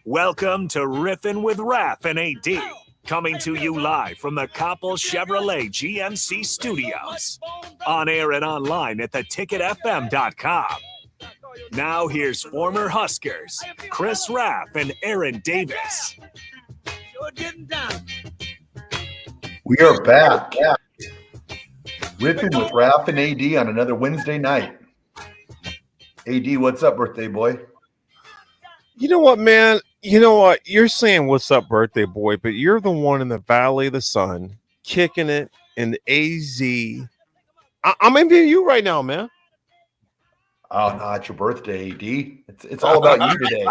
Welcome to Riffin with Raff and AD, coming to you live from the Koppel Chevrolet GMC studios. On air and online at theticketfm.com. Now here's former Huskers, Chris Raff and Aaron Davis. We are back. Riffin with Raff and AD on another Wednesday night. AD, what's up, birthday boy? You know what, man? You know what? You're saying what's up, birthday boy, but you're the one in the Valley of the Sun kicking it in the AZ. I'm envying you right now, man. Oh, no, it's your birthday, AD. It's all about you today.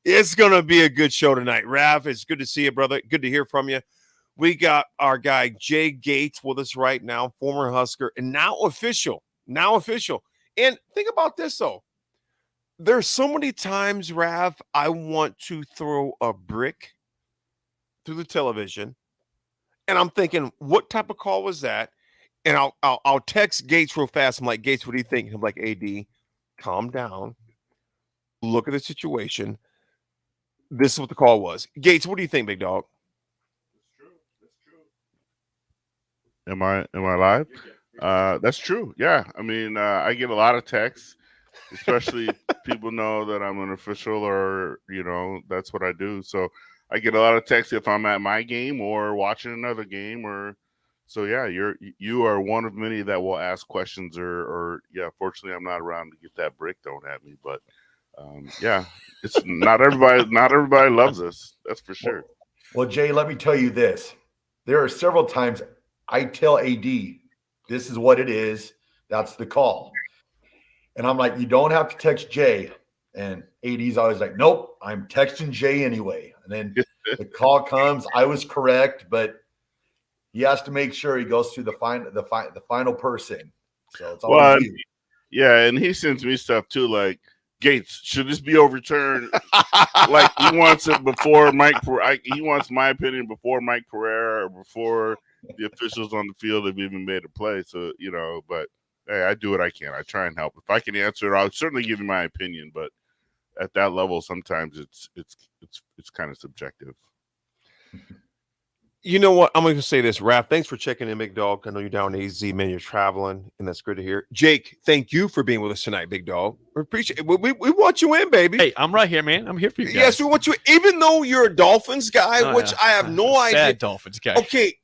It's going to be a good show tonight. Raff, it's good to see you, brother. Good to hear from you. We got our guy, Jay Gates, with us right now, former Husker, and now official. And think about this, though. There's so many times, Raff, I want to throw a brick through the television, and I'm thinking, what type of call was that? And I'll text Gates real fast. I'm like, Gates, what do you think? I'm like, AD, calm down. Look at the situation. This is what the call was. Gates, what do you think, big dog? That's true. Am I live? That's true. Yeah. I mean, I get a lot of texts, especially people know that I'm an official or, that's what I do. So I get a lot of texts if I'm at my game or watching another game so yeah, you are one of many that will ask questions or fortunately I'm not around to get that brick thrown at me, but it's not everybody loves us. That's for sure. Well, Jay, let me tell you this. There are several times I tell AD, this is what it is. That's the call. And I'm like, you don't have to text Jay. And AD's always like, nope, I'm texting Jay anyway. And then the call comes. I was correct, but he has to make sure he goes through the final person. So it's always you. Yeah, and he sends me stuff too, like, Gates, should this be overturned? Like he wants it before he wants my opinion before Mike Pereira or before the officials on the field have even made a play. So, but hey, I do what I can. I try and help. If I can answer it, I'll certainly give you my opinion. But at that level, sometimes it's kind of subjective. You know what? I'm going to say this, Raff. Thanks for checking in, big dog. I know you're down in AZ, man. You're traveling, and that's good to hear. Jake, thank you for being with us tonight, big dog. We appreciate it. We want you in, baby. Hey, I'm right here, man. I'm here for you guys. Yes, we want you in. Even though you're a Dolphins guy, which I have no idea. Sad Dolphins guy. Okay,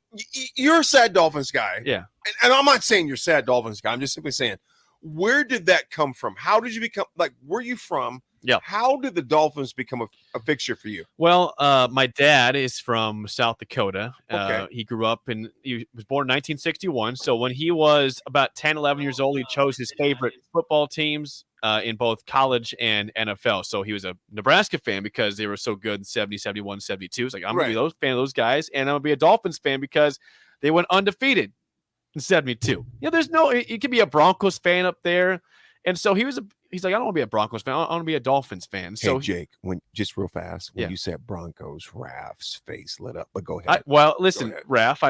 you're a sad Dolphins guy. Yeah. And I'm not saying you're a sad Dolphins guy. I'm just simply saying, where did that come from? How did you become, where are you from? Yeah. How did the Dolphins become a fixture for you? Well, my dad is from South Dakota. Okay. He grew up he was born in 1961. So when he was about 10, 11 years old, he chose his favorite football teams in both college and NFL. So he was a Nebraska fan because they were so good in 70, 71, 72. It's like, I'm going to be a fan of those guys. And I'm going to be a Dolphins fan because they went undefeated in 72. You can be a Broncos fan up there. And so he's like, I don't want to be a Broncos fan. I want to be a Dolphins fan. So Jake, just real fast, when you said Broncos, Raff's face lit up. But go ahead. Listen, Raff,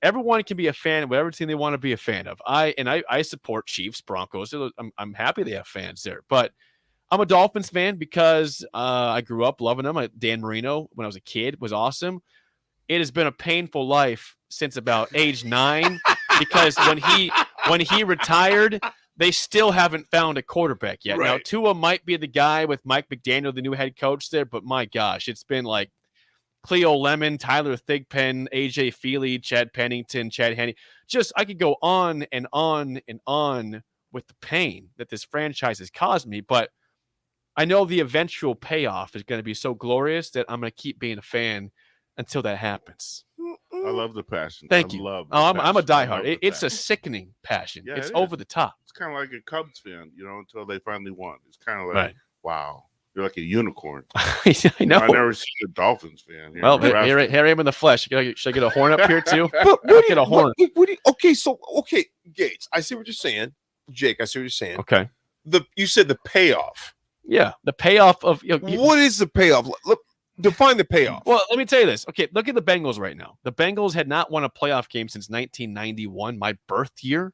everyone can be a fan of whatever team they want to be a fan of. I support Chiefs, Broncos. I'm happy they have fans there. But I'm a Dolphins fan because I grew up loving them. Dan Marino, when I was a kid, was awesome. It has been a painful life since about age 9 because when he retired, they still haven't found a quarterback yet. Right. Now, Tua might be the guy with Mike McDaniel, the new head coach there, but my gosh, it's been like Cleo Lemon, Tyler Thigpen, AJ Feely, Chad Pennington, Chad Henne. I could go on and on and on with the pain that this franchise has caused me, but I know the eventual payoff is going to be so glorious that I'm going to keep being a fan until that happens. I love the passion. Thank you. I'm a diehard. It's a sickening passion. Yeah, it's over the top. It's kind of like a Cubs fan, until they finally won. It's kind of like, wow, you're like a unicorn. I know. I've never seen a Dolphins fan. Well, here I am in the flesh. Should I get a horn up here too? Get a horn. Okay, Gates. I see what you're saying. Jake, I see what you're saying. Okay. You said the payoff. Yeah, the payoff of what is the payoff? Look, define the payoff. Well, let me tell you this. Okay, look at the Bengals right now. The Bengals had not won a playoff game since 1991, my birth year.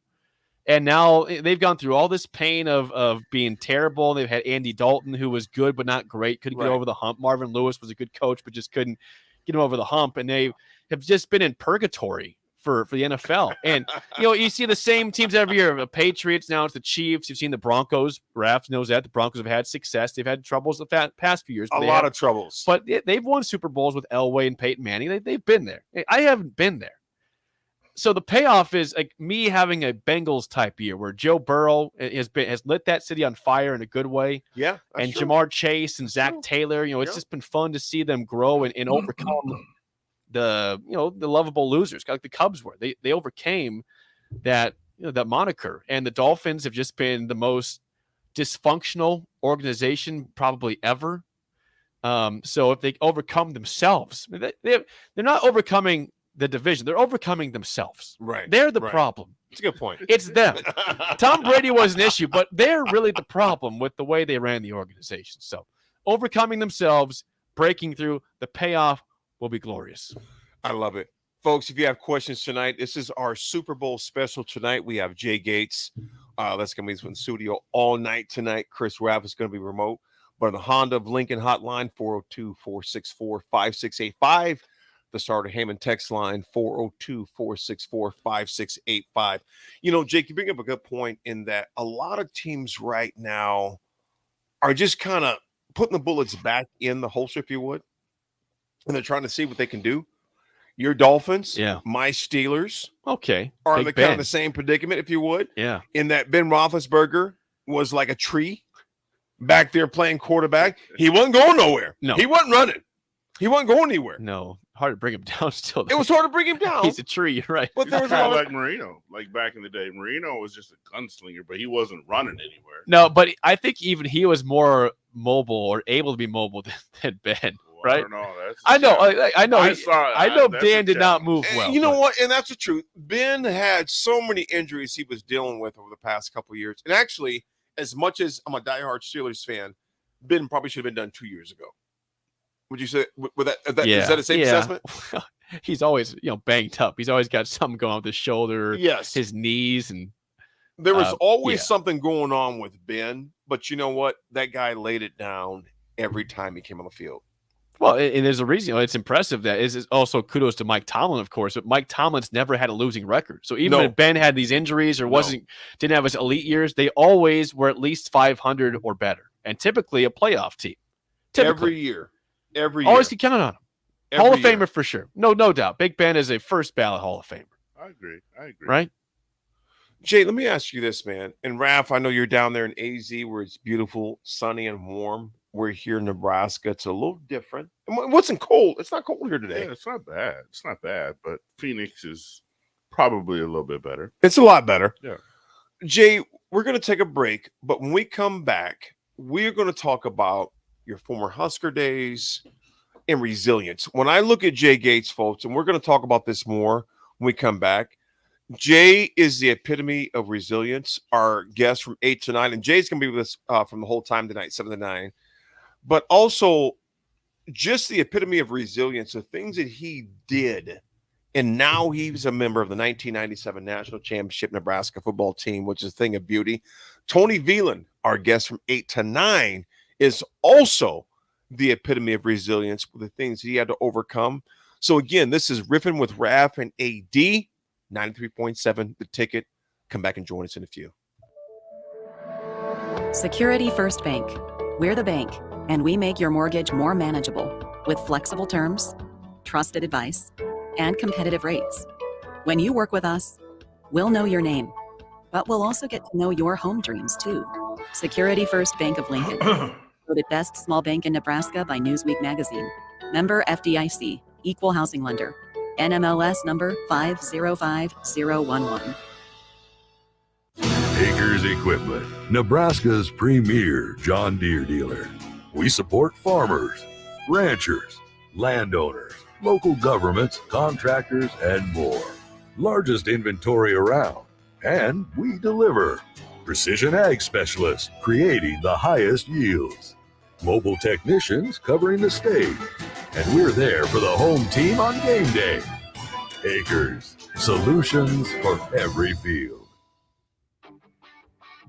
And now they've gone through all this pain of being terrible. They've had Andy Dalton, who was good but not great, couldn't get over the hump. Marvin Lewis was a good coach, but just couldn't get him over the hump. And they have just been in purgatory for the NFL. And, you see the same teams every year. The Patriots, now it's the Chiefs. You've seen the Broncos. Raff knows that. The Broncos have had success. They've had troubles the past few years. A lot of troubles. But they've won Super Bowls with Elway and Peyton Manning. They've been there. I haven't been there. So the payoff is like me having a Bengals type year where Joe Burrow has lit that city on fire in a good way. Yeah. And true. Jamar Chase and Zach Taylor, it's just been fun to see them grow and overcome the lovable losers like the Cubs were. They overcame that, that moniker. And the Dolphins have just been the most dysfunctional organization probably ever. So if they overcome themselves, they're not overcoming the division. They're overcoming themselves. Right. They're the problem. It's a good point. It's them. Tom Brady was an issue, but they're really the problem with the way they ran the organization. So overcoming themselves, breaking through, the payoff will be glorious. I love it. Folks, if you have questions tonight, this is our Super Bowl special tonight. We have Jay Gates. That's going to be in the studio all night tonight. Chris Raff is going to be remote. But on the Honda of Lincoln hotline, 402-464-5685. The Starter Heyman text line, 402-464-5685. Jake, you bring up a good point in that a lot of teams right now are just kind of putting the bullets back in the holster, if you would, and they're trying to see what they can do. Your Dolphins, my Steelers, are in kind of the same predicament, if you would. Yeah. In that Ben Roethlisberger was like a tree back there playing quarterback. He wasn't going nowhere. No. He wasn't running. He wasn't going anywhere. No. Hard to bring him down still. It was hard to bring him down. He's a tree, you're right. But there was kind of like Marino. Like back in the day, Marino was just a gunslinger, but he wasn't running anywhere. No, but I think even he was more mobile or able to be mobile than Ben. Right? I know. I know. I know Dan did not move well. You know what? And that's the truth. Ben had so many injuries he was dealing with over the past couple of years. And actually, as much as I'm a diehard Steelers fan, Ben probably should have been done 2 years ago. Would you say is that a safe assessment? He's always banged up. He's always got something going on with his shoulder, his knees, and there was always something going on with Ben. But you know what? That guy laid it down every time he came on the field. Well, and there's a reason. It's impressive that is also kudos to Mike Tomlin, of course. But Mike Tomlin's never had a losing record. So even if Ben had these injuries or didn't have his elite years, they always were at least 500 or better, and typically a playoff team. Every year. Always can count on him. Hall of Famer for sure. No doubt. Big Ben is a first ballot Hall of Famer. I agree. Right? Jay, let me ask you this, man. And Raff, I know you're down there in AZ where it's beautiful, sunny, and warm. We're here in Nebraska. It's a little different. It wasn't cold. It's not cold here today. Yeah, it's not bad. But Phoenix is probably a little bit better. It's a lot better. Yeah. Jay, we're going to take a break. But when we come back, we're going to talk about your former Husker days and resilience. When I look at Jay Gates, folks, and we're going to talk about this more when we come back, Jay is the epitome of resilience, our guest from 8 to 9. And Jay's going to be with us from the whole time tonight, 7 to 9. But also just the epitome of resilience, the things that he did. And now he's a member of the 1997 National Championship Nebraska football team, which is a thing of beauty. Tony Veland, our guest from 8 to 9, is also the epitome of resilience with the things he had to overcome. So again, this is Riffin with Raff and AD, 93.7 The Ticket. Come back and join us in a few. Security First Bank. We're the bank, and we make your mortgage more manageable with flexible terms, trusted advice, and competitive rates. When you work with us, we'll know your name, but we'll also get to know your home dreams too. Security First Bank of Lincoln. Voted Best Small Bank in Nebraska by Newsweek magazine. Member FDIC, Equal Housing Lender. NMLS number 505011. Acres Equipment, Nebraska's premier John Deere dealer. We support farmers, ranchers, landowners, local governments, contractors, and more. Largest inventory around, and we deliver. Precision ag specialists creating the highest yields. Mobile technicians covering the state. And we're there for the home team on game day. Acres, solutions for every field.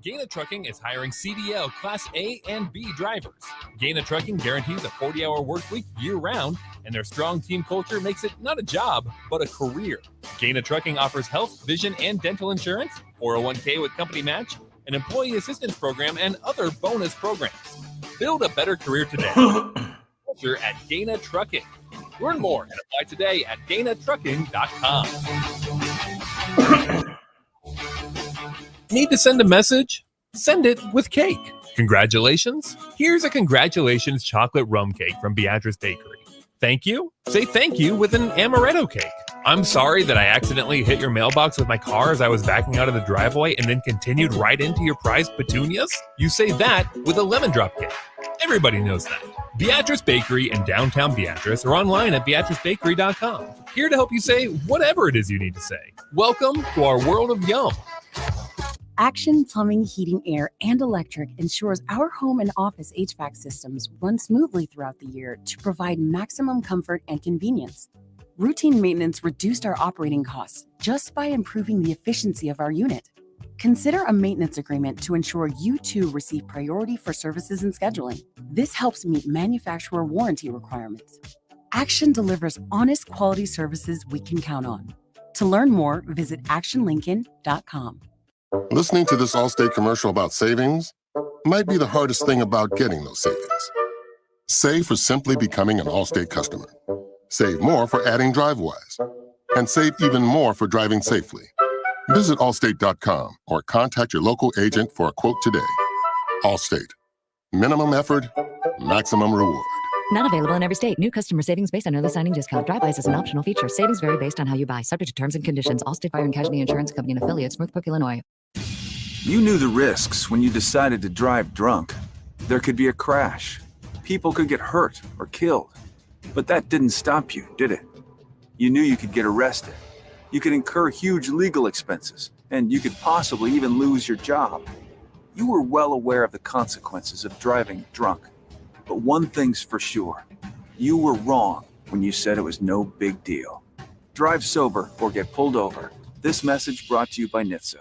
Gaina Trucking is hiring CDL Class A and B drivers. Gaina Trucking guarantees a 40-hour work week year-round, and their strong team culture makes it not a job, but a career. Gaina Trucking offers health, vision, and dental insurance, 401k with company match, an employee assistance program, and other bonus programs. Build a better career today. Culture at Gaina Trucking. Learn more and apply today at GainaTrucking.com. Need to send a message? Send it with cake. Congratulations. Here's a congratulations chocolate rum cake from Beatrice Bakery. Thank you? Say thank you with an amaretto cake. I'm sorry that I accidentally hit your mailbox with my car as I was backing out of the driveway and then continued right into your prized petunias. You say that with a lemon drop cake. Everybody knows that. Beatrice Bakery in downtown Beatrice or online at BeatriceBakery.com. Here to help you say whatever it is you need to say. Welcome to our world of yum. Action Plumbing, Heating, Air, and Electric ensures our home and office HVAC systems run smoothly throughout the year to provide maximum comfort and convenience. Routine maintenance reduced our operating costs just by improving the efficiency of our unit. Consider a maintenance agreement to ensure you too receive priority for services and scheduling. This helps meet manufacturer warranty requirements. Action delivers honest quality services we can count on. To learn more, visit actionlincoln.com. Listening to this Allstate commercial about savings might be the hardest thing about getting those savings. Save for simply becoming an Allstate customer. Save more for adding DriveWise. And save even more for driving safely. Visit allstate.com or contact your local agent for a quote today. Allstate. Minimum effort, maximum reward. Not available in every state. New customer savings based on early signing discount. DriveWise is an optional feature. Savings vary based on how you buy. Subject to terms and conditions. Allstate Fire and Casualty Insurance Company and affiliates, Northbrook, Illinois. You knew the risks when you decided to drive drunk. There could be a crash. People could get hurt or killed. But that didn't stop you, did it? You knew you could get arrested. You could incur huge legal expenses, and you could possibly even lose your job. You were well aware of the consequences of driving drunk. But one thing's for sure. You were wrong when you said it was no big deal. Drive sober or get pulled over. This message brought to you by NHTSA.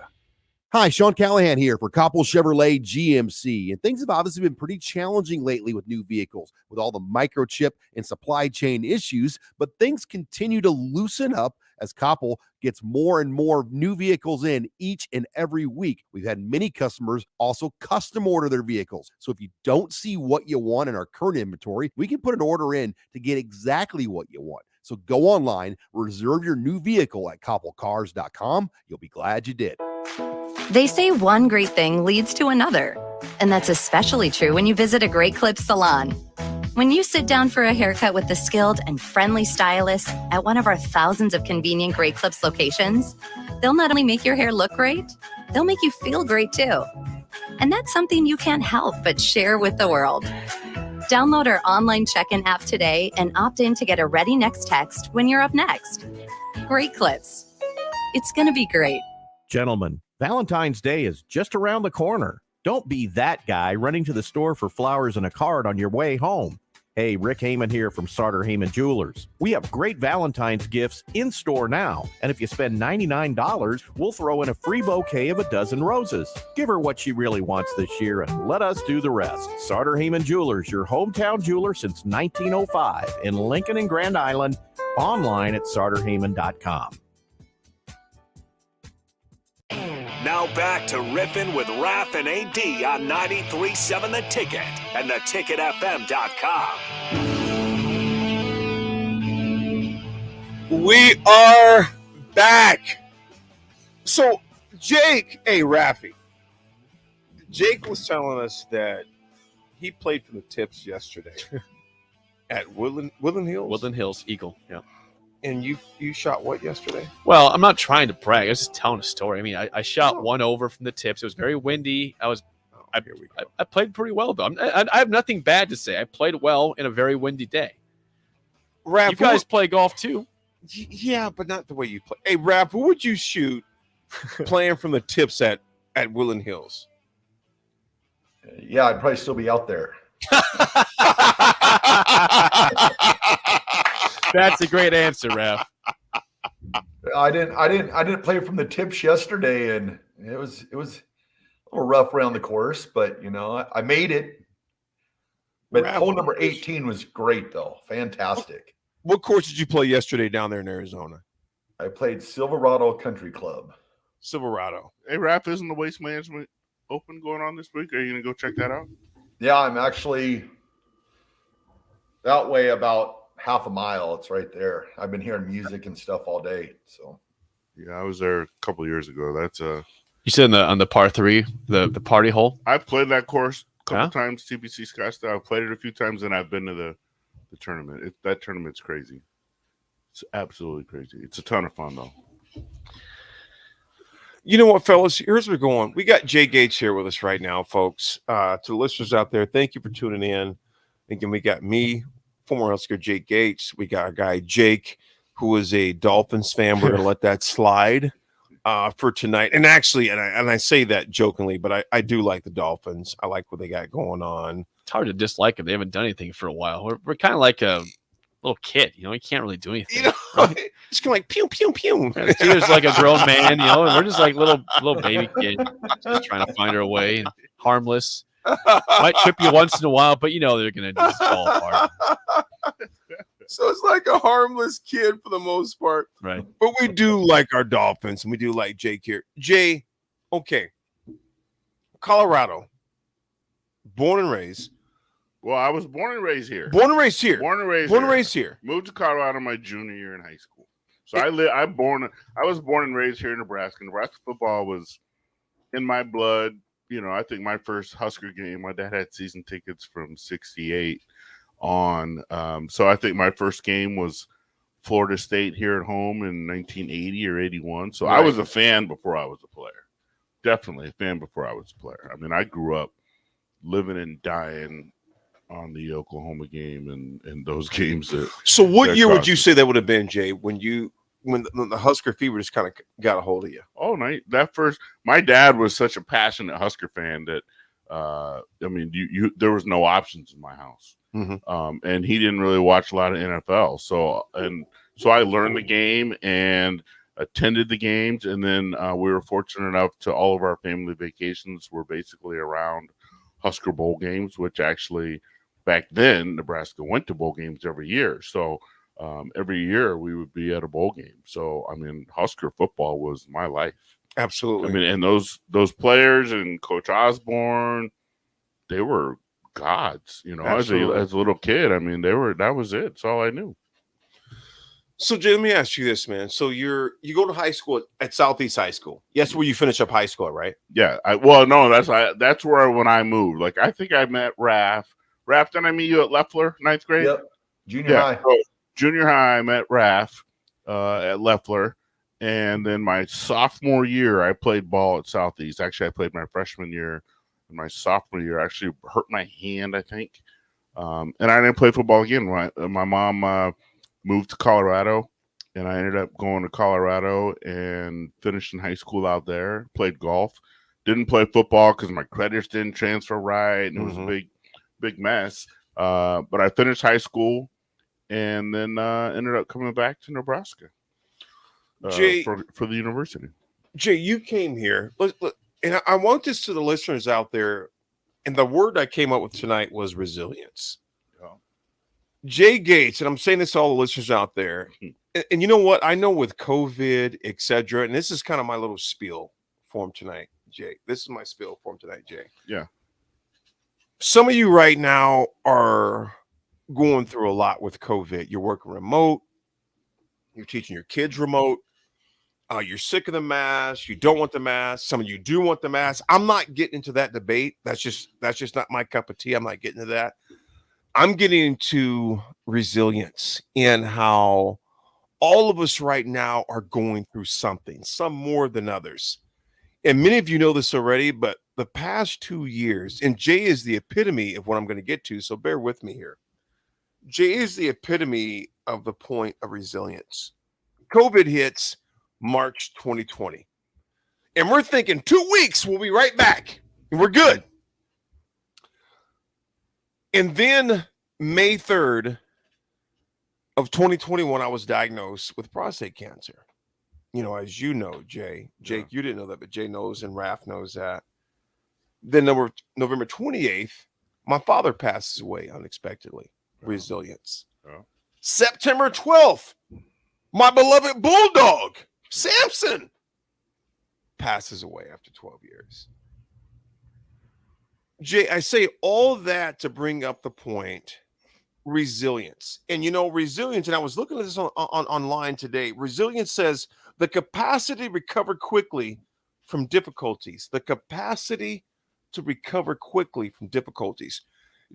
Hi, Sean Callahan here for Koppel Chevrolet GMC. And things have obviously been pretty challenging lately with new vehicles, with all the microchip and supply chain issues, but things continue to loosen up as Koppel gets more and more new vehicles in each and every week. We've had many customers also custom order their vehicles. So if you don't see what you want in our current inventory, we can put an order in to get exactly what you want. So go online, reserve your new vehicle at koppelcars.com. You'll be glad you did. They say one great thing leads to another, and that's especially true when you visit a Great Clips salon. When you sit down for a haircut with the skilled and friendly stylist at one of our thousands of convenient Great Clips locations, they'll not only make your hair look great, they'll make you feel great too. And that's something you can't help but share with the world. Download our online check-in app today and opt in to get a ready next text when you're up next. Great Clips. It's going to be great. Gentlemen, Valentine's Day is just around the corner. Don't be that guy running to the store for flowers and a card on your way home. Hey, Rick Heyman here from Sartor Heyman Jewelers. We have great Valentine's gifts in store now. And if you spend $99, we'll throw in a free bouquet of a dozen roses. Give her what she really wants this year and let us do the rest. Sartor Heyman Jewelers, your hometown jeweler since 1905 in Lincoln and Grand Island. Online at sartorheyman.com. Now back to Riffin with Raff and AD on 93.7 The Ticket and theticketfm.com. We are back. So, Jake, hey, Raffy. Jake was telling us that he played for the Tips yesterday at Woodland Hills? Woodland Hills, Eagle, yeah. And you shot what yesterday? Well, I'm not trying to brag. I was just telling a story. I mean, I shot one over from the Tips. It was very windy. I played pretty well, though. I have nothing bad to say. I played well in a very windy day. Raff, you guys play golf, too? Yeah, but not the way you play. Hey, Raff, what would you shoot playing from the Tips at Woodland Hills? Yeah, I'd probably still be out there. That's a great answer, Raff. I didn't play from the Tips yesterday, and it was a little rough around the course, but I made it. But Raff, hole number 18 was great, though. Fantastic. What course did you play yesterday down there in Arizona? I played Silverado Country Club. Silverado. Hey, Raff, isn't the Waste Management Open going on this week? Are you going to go check that out? Yeah, I'm actually that way about half a mile. It's right there. I've been hearing music and stuff all day. So, yeah, I was there a couple of years ago. That's You said on the par 3, the party hole. I've played that course a couple times. TPC Scottsdale. I've played it a few times, and I've been to the tournament. That tournament's crazy. It's absolutely crazy. It's a ton of fun, though. You know what, fellas? Here's where we're going. We got Jay Gates here with us right now, folks. To the listeners out there, thank you for tuning in. Again, we got me, former Husker Jake Gates. We got our guy Jake, who is a Dolphins fan. We're going to let that slide for tonight. And actually, and I say that jokingly, but I do like the Dolphins. I like what they got going on. It's hard to dislike them. They haven't done anything for a while. We're kind of like a little kid, you can't really do anything. Right? It's kind of like pew pew pew. Steelers like a grown man, and we're just like little baby kids, just trying to find our way and harmless. Might trip you once in a while, but they're gonna just fall apart. So it's like a harmless kid for the most part, right? But we do like our Dolphins, and we do like Jake here. Jay, okay, Colorado, born and raised. Well, I was born and raised here. Born and raised here. Born and raised here. Moved to Colorado my junior year in high school. So I was born and raised here in Nebraska. Nebraska football was in my blood. I think my first Husker game, my dad had season tickets from '68 on. So I think my first game was Florida State here at home in 1980 or 81. So I was a fan before I was a player. Definitely a fan before I was a player. I mean, I grew up living and dying on the Oklahoma game and those games. So what year would you say that would have been, Jay, when the Husker fever just kind of got a hold of you? Oh, my dad was such a passionate Husker fan that there was no options in my house. Mm-hmm. And he didn't really watch a lot of NFL. So I learned the game and attended the games, and then we were fortunate enough to all of our family vacations were basically around Husker bowl games, which actually back then Nebraska went to bowl games every year. So every year we would be at a bowl game. So Husker football was my life. Absolutely. And those players and Coach Osborne, they were gods. As a little kid. That was it. That's all I knew. So Jay, let me ask you this, man. So you go to high school at Southeast High School. Yes, where you finish up high school, right? Yeah. That's where when I moved. Like I think I met Raff. Raff, didn't I meet you at Leffler, 9th grade? Yep. Junior high. So junior high, I met Raff at Leffler. And then my sophomore year, I played ball at Southeast. Actually, I played my freshman year. And my sophomore year, I actually hurt my hand, I think. And I didn't play football again. My mom moved to Colorado, and I ended up going to Colorado and finished in high school out there. Played golf. Didn't play football because my credits didn't transfer right, and it was a big mess. But I finished high school and then ended up coming back to Nebraska Jay, for the university. Jay, you came here. Look, and I want this to the listeners out there, and the word I came up with tonight was resilience. Jay Gates, and I'm saying this to all the listeners out there, and you know what? I know with COVID, et cetera, and this is kind of my little spiel for him tonight, Jay. This is my spiel for him tonight, Jay. Yeah. Some of you right now are going through a lot with COVID. You're working remote. You're teaching your kids remote. You're sick of the mask. You don't want the mask. Some of you do want the mask. I'm not getting into that debate. That's just not my cup of tea. I'm not getting into that. I'm getting into resilience and how all of us right now are going through something, some more than others. And many of you know this already, but the past 2 years, and Jay is the epitome of what I'm going to get to, so bear with me here. Jay is the epitome of the point of resilience. COVID hits March 2020. And we're thinking 2 weeks, we'll be right back. And we're good. And then May 3rd of 2021, I was diagnosed with prostate cancer. As you know, Jake, you didn't know that, but Jay knows and Raff knows that. Then November 28th, my father passes away unexpectedly. Resilience. September 12th, my beloved bulldog, Samson, passes away after 12 years. Jay, I say all that to bring up the point, resilience. And resilience, and I was looking at this online today. Resilience says the capacity to recover quickly from difficulties. The capacity to recover quickly from difficulties.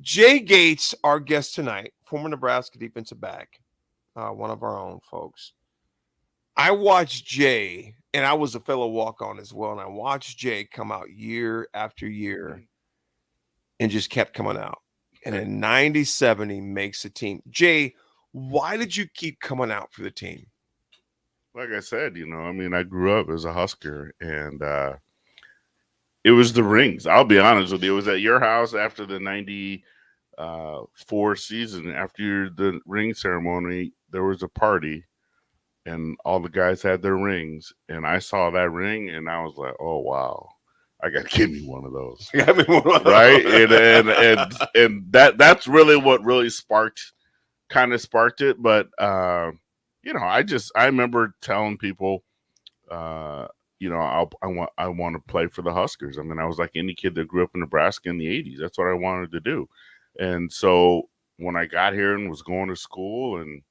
Jay Gates, our guest tonight, former Nebraska defensive back, one of our own folks. I watched Jay, and I was a fellow walk-on as well, and I watched Jay come out year after year and just kept coming out. And in 97, he makes the team. Jay, why did you keep coming out for the team? Like I said, I grew up as a Husker, and it was the rings. I'll be honest with you. It was at your house after the 94 season. After the ring ceremony, there was a party, and all the guys had their rings. And I saw that ring, and I was like, oh, wow. I got to give me one of those. Right? And that's really what really sparked it. But, I remember telling people, I want to play for the Huskers. I mean, I was like any kid that grew up in Nebraska in the 80s. That's what I wanted to do. And so when I got here and was going to school and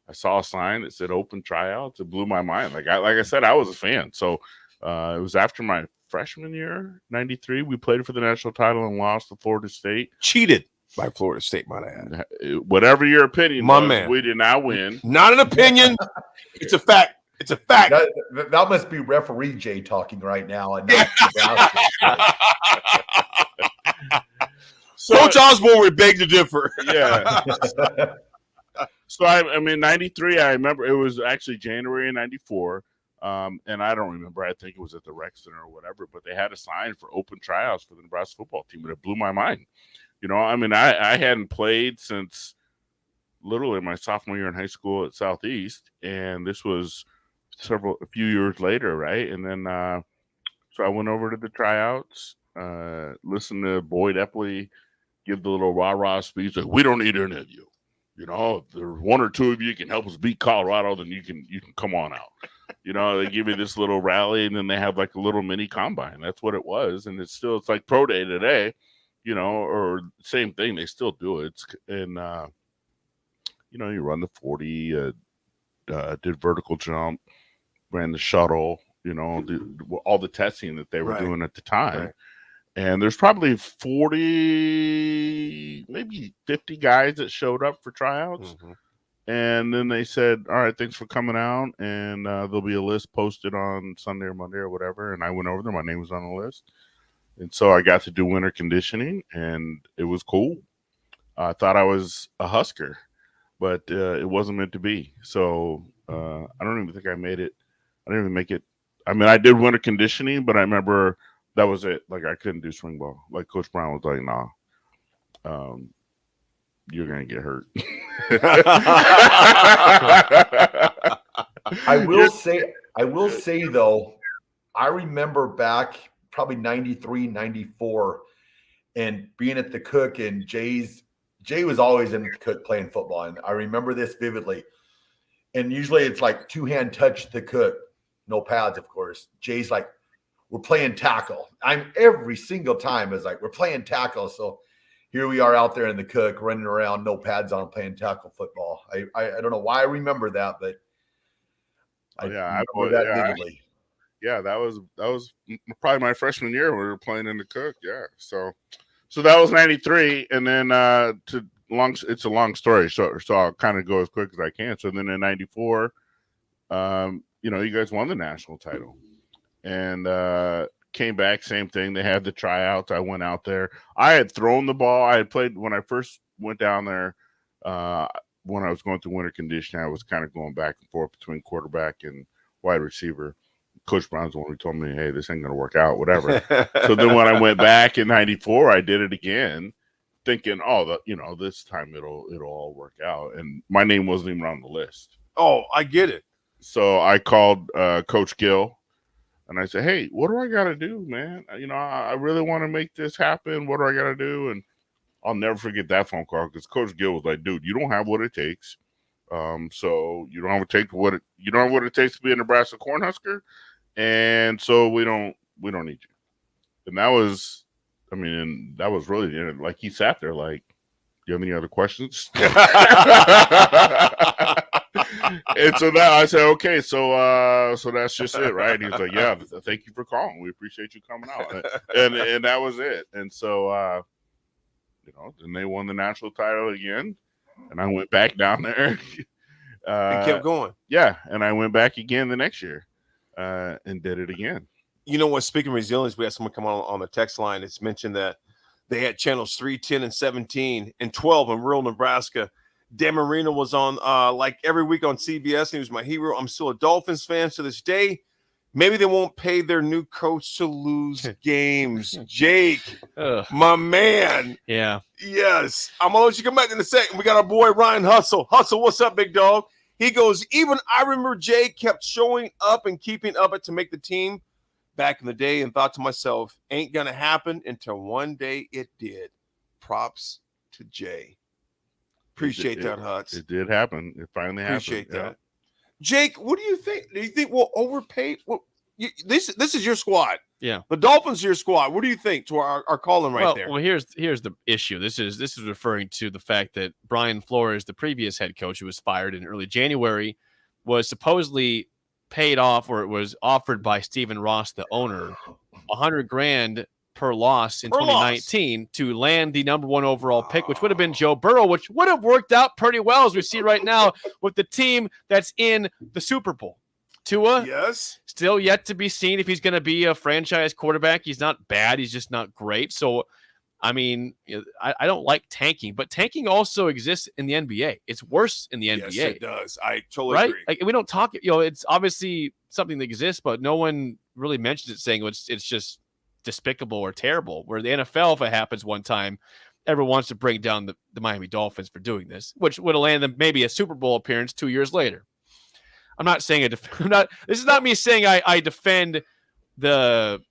I saw a sign that said open tryouts, it blew my mind. Like I said, I was a fan. So it was after my freshman year, 93. We played for the national title and lost to Florida State. Cheated by Florida State, might I add. Whatever your opinion My was, man. we did not win. Not an opinion. It's a fact. It's a fact. That must be referee Jay talking right now. And not so, Coach Osborne would beg to differ. Yeah. So, I mean, 93, I remember it was actually January of 94. And I don't remember. I think it was at the Rec Center or whatever, but they had a sign for open tryouts for the Nebraska football team, and it blew my mind. I mean, I hadn't played since literally my sophomore year in high school at Southeast, and this was a few years later, right? And then so I went over to the tryouts, listened to Boyd Epley give the little rah-rah speech, like, we don't need any of you. If there's one or two of you can help us beat Colorado, then you can come on out. They give you this little rally, and then they have like a little mini combine. That's what it was, and it's like pro day today, or same thing. They still do it, and you run the 40, did vertical jump, ran the shuttle, all the testing that they were doing at the time. Right. And there's probably 40, maybe 50 guys that showed up for tryouts. Mm-hmm. And then they said, all right, thanks for coming out. And there'll be a list posted on Sunday or Monday or whatever. And I went over there. My name was on the list. And so I got to do winter conditioning, and it was cool. I thought I was a Husker, but it wasn't meant to be. So I don't even think I made it. I didn't even make it. I mean, I did winter conditioning, but I remember that was it. Like, I couldn't do spring ball. Like, Coach Brown was like, nah, you're going to get hurt. I will say, though, I remember back probably 93, 94, and being at the Cook, and Jay was always in the Cook playing football. And I remember this vividly. And usually it's like two-hand touch the Cook, no pads, of course. Jay's like, we're playing tackle. Every single time is like, we're playing tackle. So here we are out there in the Cook running around, no pads on, playing tackle football. I don't know why I remember that, but I remember that vividly. That was probably my freshman year. We were playing in the Cook. Yeah. So that was 93. And then it's a long story. So I'll kind of go as quick as I can. So then in 94, you guys won the national title. And came back, same thing. They had the tryouts. I went out there. I had thrown the ball. I had played when I first went down there. When I was going through winter conditioning, I was kind of going back and forth between quarterback and wide receiver. Coach Brown's the one who told me, hey, this ain't going to work out, whatever. So then when I went back in 94, I did it again, thinking, this time it'll all work out. And my name wasn't even on the list. Oh, I get it. So I called Coach Gill. And I said, hey, what do I got to do, man? I really want to make this happen. What do I got to do? And I'll never forget that phone call because Coach Gill was like, dude, you don't have what it takes. So you don't have what it takes to be a Nebraska Cornhusker. And so we don't need you. And that was really, like, he sat there like, do you have any other questions? And so now I said, okay, so that's just it, right? And he was like, yeah, thank you for calling. We appreciate you coming out. And that was it. And so, then they won the national title again. And I went back down there. And kept going. Yeah. And I went back again the next year and did it again. You know what? Speaking of resilience, we had someone come on the text line. It's mentioned that they had channels 3, 10, and 17 and 12 in rural Nebraska. Dan Marino was on like every week on CBS, and he was my hero. I'm still a Dolphins fan to this day. Maybe they won't pay their new coach to lose games. Jake, my man. Yeah. Yes. I'm going to let you come back in a second. We got our boy Ryan Hustle. Hustle, what's up, big dog? He goes, even I remember Jake kept showing up and keeping up to make the team back in the day, and thought to myself, ain't going to happen until one day it did. Props to Jay. Appreciate that, Hutz. It did happen. It finally happened. Appreciate that. Jake, what do you think? Do you think we'll overpay? This is your squad. Yeah. The Dolphins are your squad. What do you think to our calling right there? Well, here's the issue. This is referring to the fact that Brian Flores, the previous head coach who was fired in early January, was supposedly paid off, or it was offered by Stephen Ross, the owner, $100,000 per loss in 2019 to land the number 1 overall pick, which would have been Joe Burrow, which would have worked out pretty well, as we see right now with the team that's in the Super Bowl. Tua, yes, still yet to be seen if he's going to be a franchise quarterback. He's not bad. He's just not great. So, I mean, I don't like tanking, but tanking also exists in the NBA. It's worse in the NBA. Yes, it does. I totally agree. Like, we don't talk, it's obviously something that exists, but no one really mentions it, saying it's just despicable or terrible. Where the NFL, if it happens one time, everyone wants to bring down the Miami Dolphins for doing this, which would have landed them maybe a Super Bowl appearance 2 years later. I'm not saying this is not me saying I defend the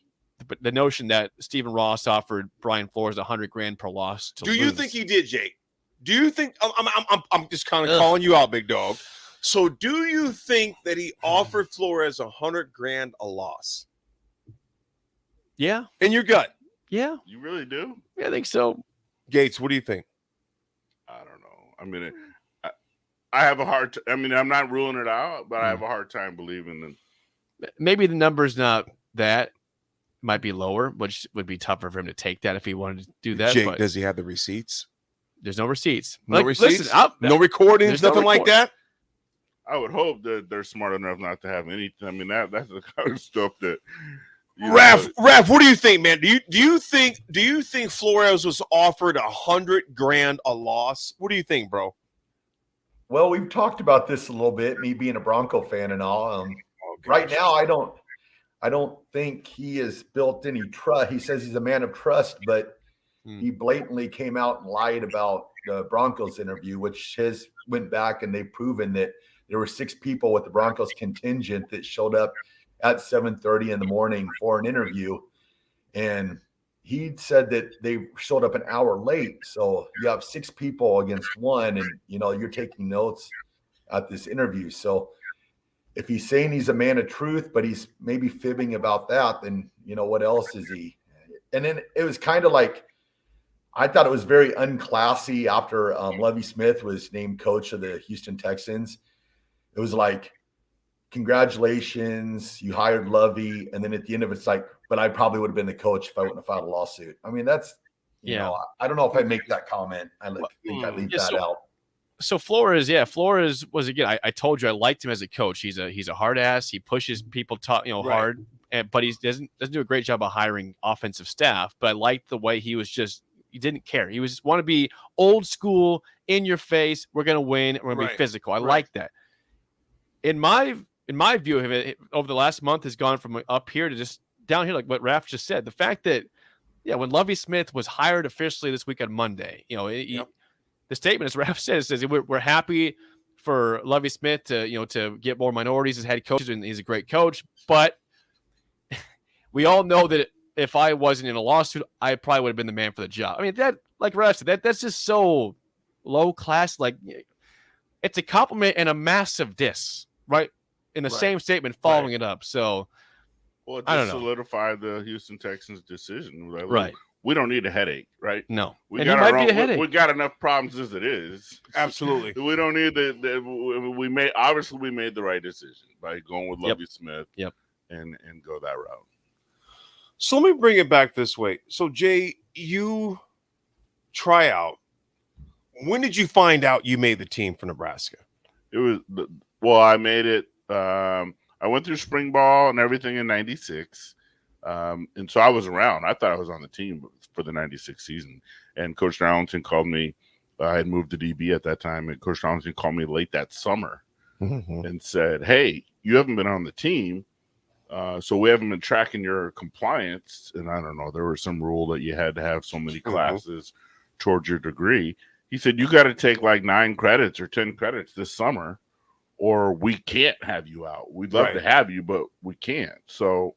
notion that Stephen Ross offered Brian Flores $100,000 per loss. Do you think he did, Jake? Do you think I'm just kind of calling you out, big dog? So do you think that he offered Flores $100,000 a loss? Yeah. In your gut? Yeah. You really do? Yeah, I think so. Gates, what do you think? I don't know. I mean, I have a hard time. I mean, I'm not ruling it out, but I have a hard time believing them. Maybe the number's not that. Might be lower, which would be tougher for him to take that if he wanted to do that. Jake, but does he have the receipts? There's no receipts. No receipts? Listen, no recordings, nothing like that? I would hope that they're smart enough not to have anything. I mean, that's the kind of stuff that. Raff, what do you think, man? Do you think Flores was offered $100,000 a loss? What do you think, bro? Well, we've talked about this a little bit, me being a Bronco fan and all. Right now, I don't think he has built any trust. He says he's a man of trust, but he blatantly came out and lied about the Broncos interview, which has went back and they've proven that there were 6 people with the Broncos contingent that showed up at 7:30 in the morning for an interview. And he said that they showed up an hour late. So you have 6 people against 1, and you're taking notes at this interview. So if he's saying he's a man of truth, but he's maybe fibbing about that, then what else is he? And then it was kind of like, I thought it was very unclassy after Lovie Smith was named coach of the Houston Texans. It was like, congratulations, you hired Lovie, and then at the end of it's like, but I probably would have been the coach if I wouldn't have filed a lawsuit. I mean, that's I don't know if I make that comment. I think I leave that out. So Flores was, again, I told you I liked him as a coach. He's a hard ass. He pushes people hard, but he doesn't do a great job of hiring offensive staff. But I liked the way he didn't care. He was want to be old school, in your face. We're gonna win. We're gonna be physical. I like that. In my view of it, over the last month has gone from up here to just down here, like what Raff just said. The fact that, when Lovie Smith was hired officially this week on Monday, the statement, as Raff says we're happy for Lovie Smith to get more minorities as head coaches, and he's a great coach. But we all know that if I wasn't in a lawsuit, I probably would have been the man for the job. I mean, that, like Raff said, that's just so low class. Like, it's a compliment and a massive diss, right? In the same statement, following it up. So, well, it I don't just know. solidified the Houston Texans' decision. Like, Right. We don't need a headache, right? No. We And got he our might be own, a headache. we got enough problems as it is. Absolutely. We don't need we made the right decision by going with Lovie Smith. Yep. And go that route. So let me bring it back this way. So Jay, you try out. When did you find out you made the team for Nebraska? I made it. I went through spring ball and everything in '96. And so I was around. I thought I was on the team for the 96 season. And Coach Darlington called me. I had moved to DB at that time. And Coach Darlington called me late that summer and said, hey, you haven't been on the team. So we haven't been tracking your compliance. And I don't know, there was some rule that you had to have so many classes towards your degree. He said, you got to take like 9 credits or 10 credits this summer, or we can't have you out. We'd love to have you, but we can't. So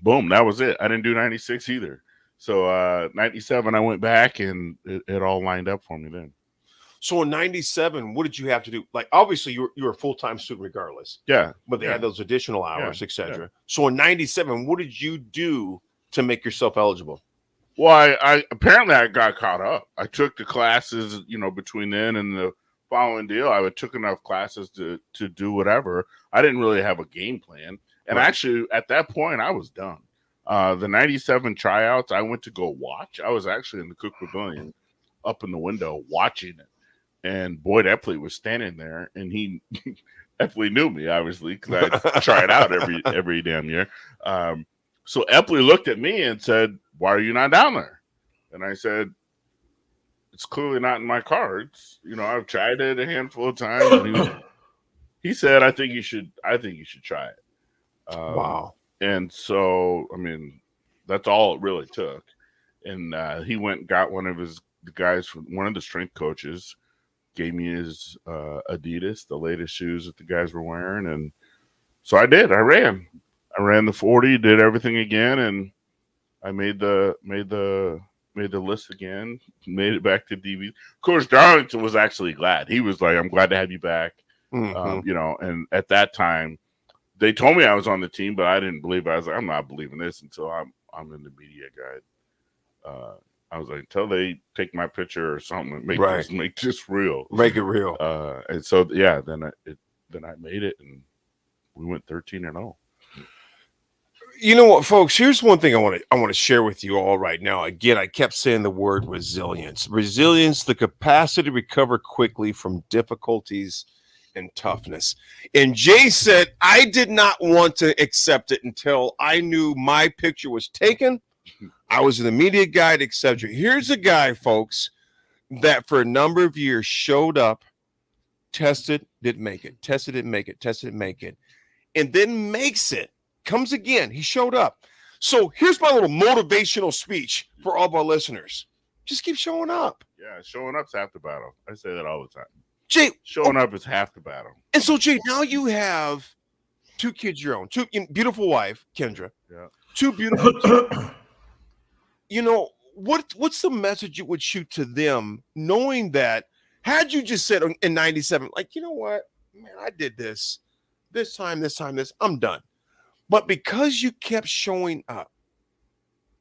boom, that was it. I didn't do 96 either. So 97, I went back and it all lined up for me then. So in 97, what did you have to do? Like, obviously you were a full-time student regardless. Yeah. But they had those additional hours, etc. Yeah. So in 97, what did you do to make yourself eligible? Well, I apparently I got caught up. I took the classes, between then and the following deal. I took enough classes to do whatever. I didn't really have a game plan. And actually, at that point, I was done. The 97 tryouts, I went to go watch. I was actually in the Cook Pavilion up in the window watching it. And Boyd Epley was standing there, and he Epley knew me, obviously, because I try it out every damn year. So Epley looked at me and said, why are you not down there? And I said, it's clearly not in my cards. I've tried it a handful of times. And he said, I think you should try it. Wow. And so, that's all it really took. And he went and got one of the strength coaches, gave me his Adidas, the latest shoes that the guys were wearing. And so I did. I ran the 40, did everything again. And I made the list again, made it back to DB. Coach Darlington was actually glad. He was like, I'm glad to have you back. And at that time, they told me I was on the team, but I didn't believe it. I was like, I'm not believing this until I'm in the media guide. I was like, until they take my picture or something, make this real. Make it real. And so, then I made it, and we went 13-0. You know what, folks? Here's one thing I want to share with you all right now. Again, I kept saying the word resilience. Resilience, the capacity to recover quickly from difficulties and toughness. And Jay said, I did not want to accept it until I knew my picture was taken. I was in the media guide, etc. Here's a guy, folks, that for a number of years showed up, tested, didn't make it, tested, didn't make it, tested, didn't make it, and then makes it. Comes again. He showed up. So here's my little motivational speech for all of our listeners. Just keep showing up. Yeah, showing up's half the battle. I say that all the time. Jay, showing up is half the battle. And so, Jay, now you have 2 kids your own, 2 beautiful wife, Kendra. Yeah. 2 beautiful kids. What's the message you would shoot to them, knowing that had you just said in 97, like, you know what, man, I did this time, I'm done. But because you kept showing up,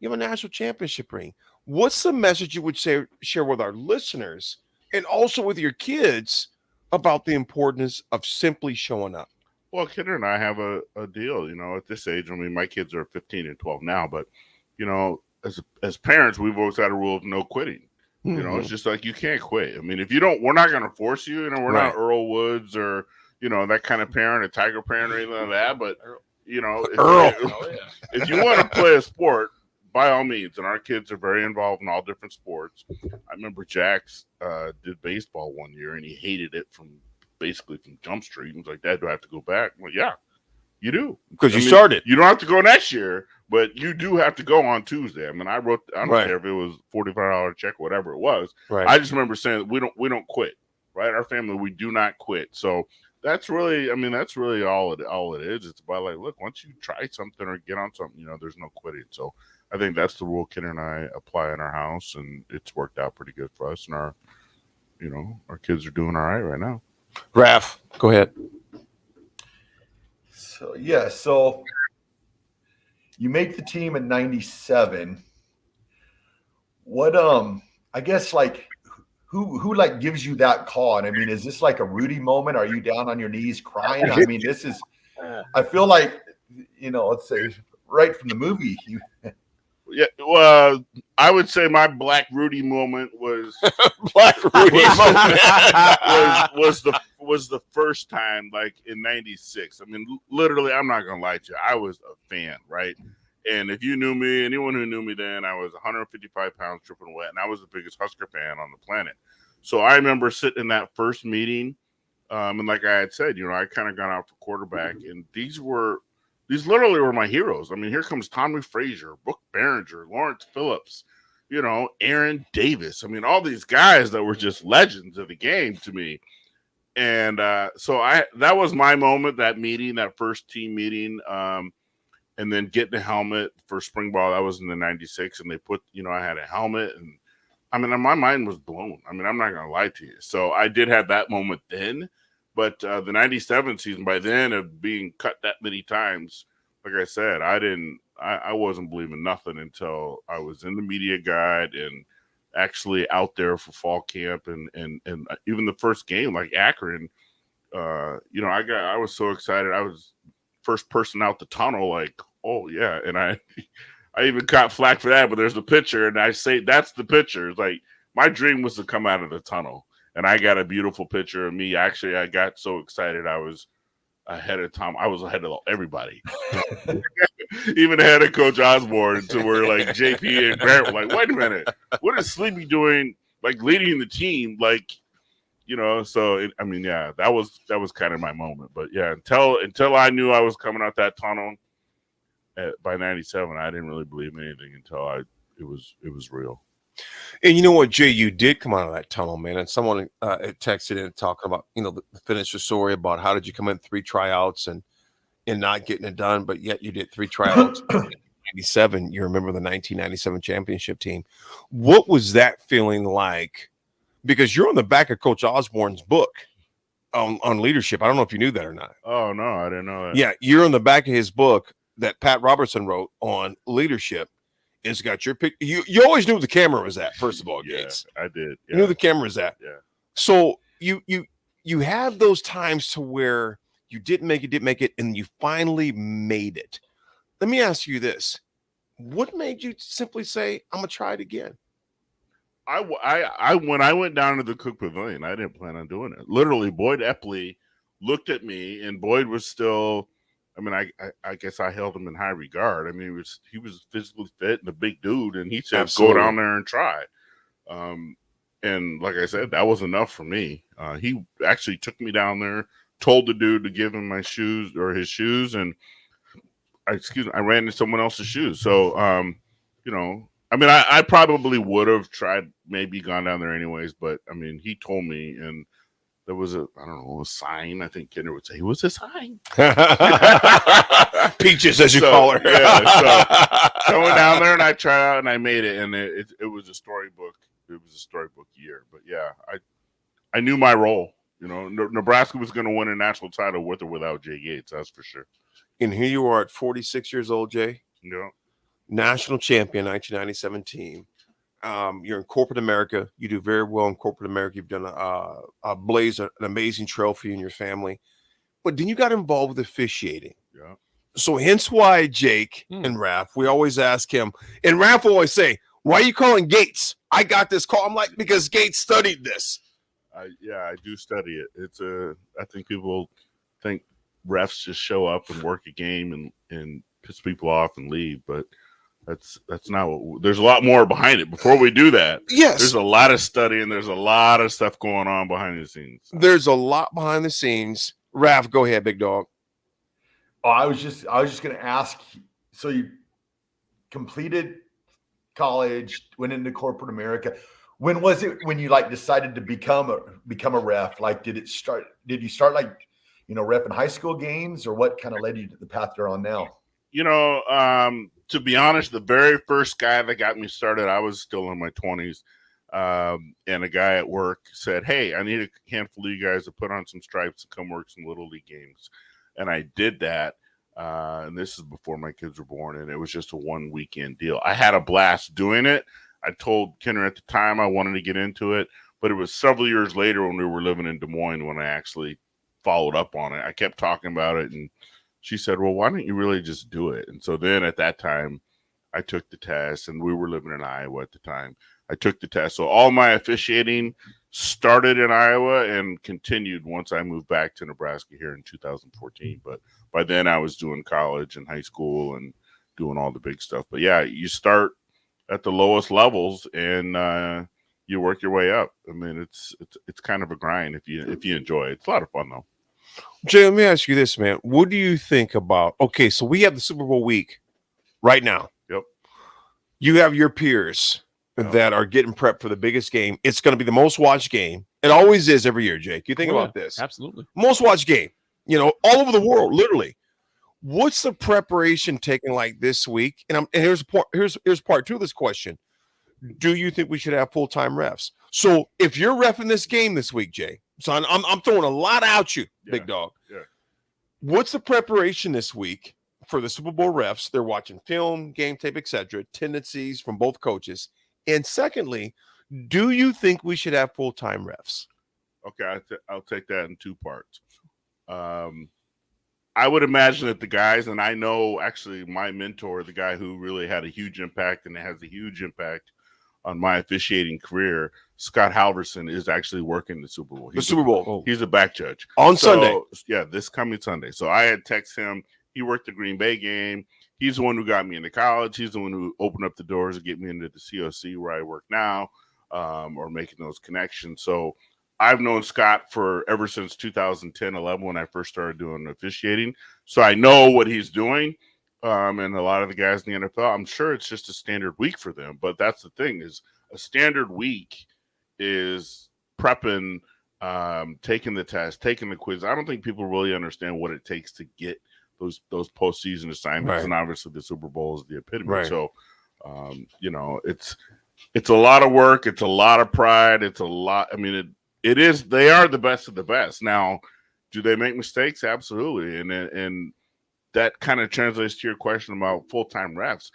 you have a national championship ring. What's the message you would share with our listeners and also with your kids about the importance of simply showing up? Well, Kendra and I have a deal, at this age. My kids are 15 and 12 now, but, as parents, we've always had a rule of no quitting. It's just like, you can't quit. If you don't, we're not going to force you. We're not Earl Woods or, that kind of parent, a Tiger parent or anything like that. But, if you want to play a sport, by all means, and our kids are very involved in all different sports. I remember Jax did baseball one year, and he hated it from Jump Street. He was like, Dad, do I have to go back? I'm like, yeah, you do. Because you started. You don't have to go next year, but you do have to go on Tuesday. I don't care if it was $45 check, whatever it was. Right. I just remember saying we don't quit, right? Our family, we do not quit. So that's really, I mean, that's really all it is. It's about like, look, once you try something or get on something, you know, there's no quitting. So I think that's the rule Kenner and I apply in our house, and it's worked out pretty good for us. And our kids are doing all right now. Raff, go ahead. So yeah, so you make the team in '97. What I guess like who like gives you that call? And I mean, is this like a Rudy moment? Are you down on your knees crying? I mean, this is, I feel like, let's say right from the movie. Yeah, well, I would say my Black Rudy moment was Black Rudy moment was the first time, like in '96. I mean, literally, I'm not gonna lie to you, I was a fan, right? And if you knew me, anyone who knew me then, I was 155 pounds dripping wet, and I was the biggest Husker fan on the planet. So I remember sitting in that first meeting, and like I had said, I kind of got out for quarterback, and these literally were my heroes. I mean, here comes Tommy Frazier, Brooke Behringer, Lawrence Phillips, Aaron Davis. I mean, all these guys that were just legends of the game to me. And so that was my moment, that meeting, that first team meeting. And then getting a helmet for spring ball, that was in the '96, and they put, I had a helmet, and I mean, my mind was blown. I mean, I'm not going to lie to you. So I did have that moment then, but the '97 season, by then, of being cut that many times, like I said, I wasn't believing nothing until I was in the media guide and actually out there for fall camp, and even the first game, like Akron, I was so excited. I was first person out the tunnel, like, oh yeah. And I even caught flack for that, but there's the picture, and I say that's the picture. It's like my dream was to come out of the tunnel, and I got a beautiful picture of me. Actually, I got so excited I was ahead of Tom. I was ahead of everybody, even ahead of Coach Osborne, to where like JP and Grant were like, wait a minute, what is Sleepy doing, like leading the team, like, so I mean, yeah, that was kind of my moment. But yeah, until I knew I was coming out that tunnel by '97, I didn't really believe anything until it was real. And you know what, Jay, you did come out of that tunnel, man. And someone texted in talking about, finish the story about how did you come in 3 tryouts and not getting it done, but yet you did 3 tryouts. In '97, you remember the 1997 championship team. What was that feeling like? Because you're on the back of Coach Osborne's book on leadership. I don't know if you knew that or not. Oh, no, I didn't know that. Yeah, you're on the back of his book that Pat Robertson wrote on leadership. It's got your pic. You always knew the camera was at, first of all, Gates. I did. Yeah. You knew the camera was at. Yeah. So you have those times to where you didn't make it, and you finally made it. Let me ask you this. What made you simply say, I'm going to try it again? I when I went down to the Cook Pavilion, I didn't plan on doing it. Literally, Boyd Epley looked at me, and Boyd was still, I mean, I guess I held him in high regard. I mean, he was physically fit and a big dude, and he said, Absolutely. Go down there and try. And like I said, that was enough for me. He actually took me down there, told the dude to give him his shoes, and I ran into someone else's shoes. So, I mean, I probably would have tried, maybe gone down there anyways, but I mean, he told me, and there was a sign. I think Kinder would say, it was a sign. Peaches, as you call her. Yeah, so I went down there and I tried out and I made it, and it was a storybook. It was a storybook year, but yeah, I knew my role. Nebraska was going to win a national title with or without Jay Gates, that's for sure. And here you are at 46 years old, Jay. Yeah. National champion, 1997 team. You're in corporate America. You do very well in corporate America. You've done a blaze an amazing trail for you and your family. But then you got involved with officiating. Yeah. So hence why Jake and Raff, we always ask him, and Raff will always say, why are you calling Gates? I got this call. I'm like, because Gates studied this. I do study it. I think people think refs just show up and work a game and piss people off and leave, but that's not what. There's a lot more behind it. Before we do that, yes, there's a lot of study and there's a lot of stuff going on behind the scenes. There's a lot behind the scenes. Raff, go ahead, big dog. Oh, I was just going to ask. So you completed college, went into corporate America. When was it when you decided to become a ref? Did you start ref in high school games, or what kind of led you to the path you're on now? To be honest, the very first guy that got me started, I was still in my 20s. And a guy at work said, "Hey, I need a handful of you guys to put on some stripes and come work some Little League games." And I did that. And this is before my kids were born, and it was just a 1 weekend deal. I had a blast doing it. I told Kenner at the time I wanted to get into it, but it was several years later when we were living in Des Moines when I actually followed up on it. I kept talking about it, and she said, "Well, why don't you really just do it?" And so then at that time, I took the test, and we were living in Iowa at the time. I took the test. So all my officiating started in Iowa and continued once I moved back to Nebraska here in 2014. But by then I was doing college and high school and doing all the big stuff. But yeah, you start at the lowest levels and you work your way up. I mean, it's kind of a grind if you enjoy it. It's a lot of fun though. Jay, let me ask you this, man. What do you think about, okay, so we have the Super Bowl week right now. Yep. You have your peers that are getting prepped for the biggest game. It's going to be the most watched game. It always is every year, Jake. You think about this. Absolutely. Most watched game, all over the world, literally. What's the preparation taking like this week? And here's part two of this question. Do you think we should have full-time refs? So if you're reffing this game this week, Jay, so I'm throwing a lot out you, big dog. Yeah. What's the preparation this week for the Super Bowl refs? They're watching film, game tape, etc., tendencies from both coaches. And secondly, do you think we should have full-time refs? Okay, I'll take that in two parts. I would imagine that the guys, and I know actually my mentor, the guy who really had a huge impact and has a huge impact on my officiating career, Scott Halverson, is actually working the Super Bowl. He's a back judge. On Sunday. Yeah, this coming Sunday. So I had texted him. He worked the Green Bay game. He's the one who got me into college. He's the one who opened up the doors to get me into the COC where I work now, or making those connections. So I've known Scott for ever since 2010, 11 when I first started doing officiating. So I know what he's doing. And a lot of the guys in the NFL, I'm sure it's just a standard week for them. But that's the thing, is a standard week is prepping, taking the test, taking the quiz. I don't think people really understand what it takes to get those postseason assignments. Right. And obviously the Super Bowl is the epitome. Right. So, it's a lot of work. It's a lot of pride. It's a lot. I mean, it is, they are the best of the best. Now, do they make mistakes? Absolutely. And that kind of translates to your question about full-time refs.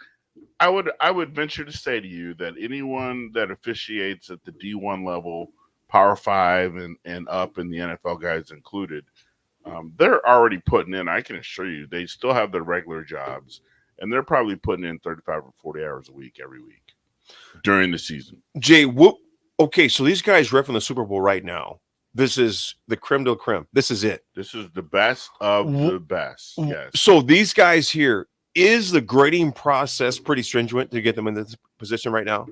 I would venture to say to you that anyone that officiates at the D1 level, Power 5 and up, and the NFL guys included, they're already putting in, I can assure you, they still have their regular jobs, and they're probably putting in 35 or 40 hours a week every week during the season. Jay, okay, so these guys reffing the Super Bowl right now. This is the creme de la creme. This is it. This is the best of the best. Yes. So these guys here, is the grading process pretty stringent to get them in this position right now?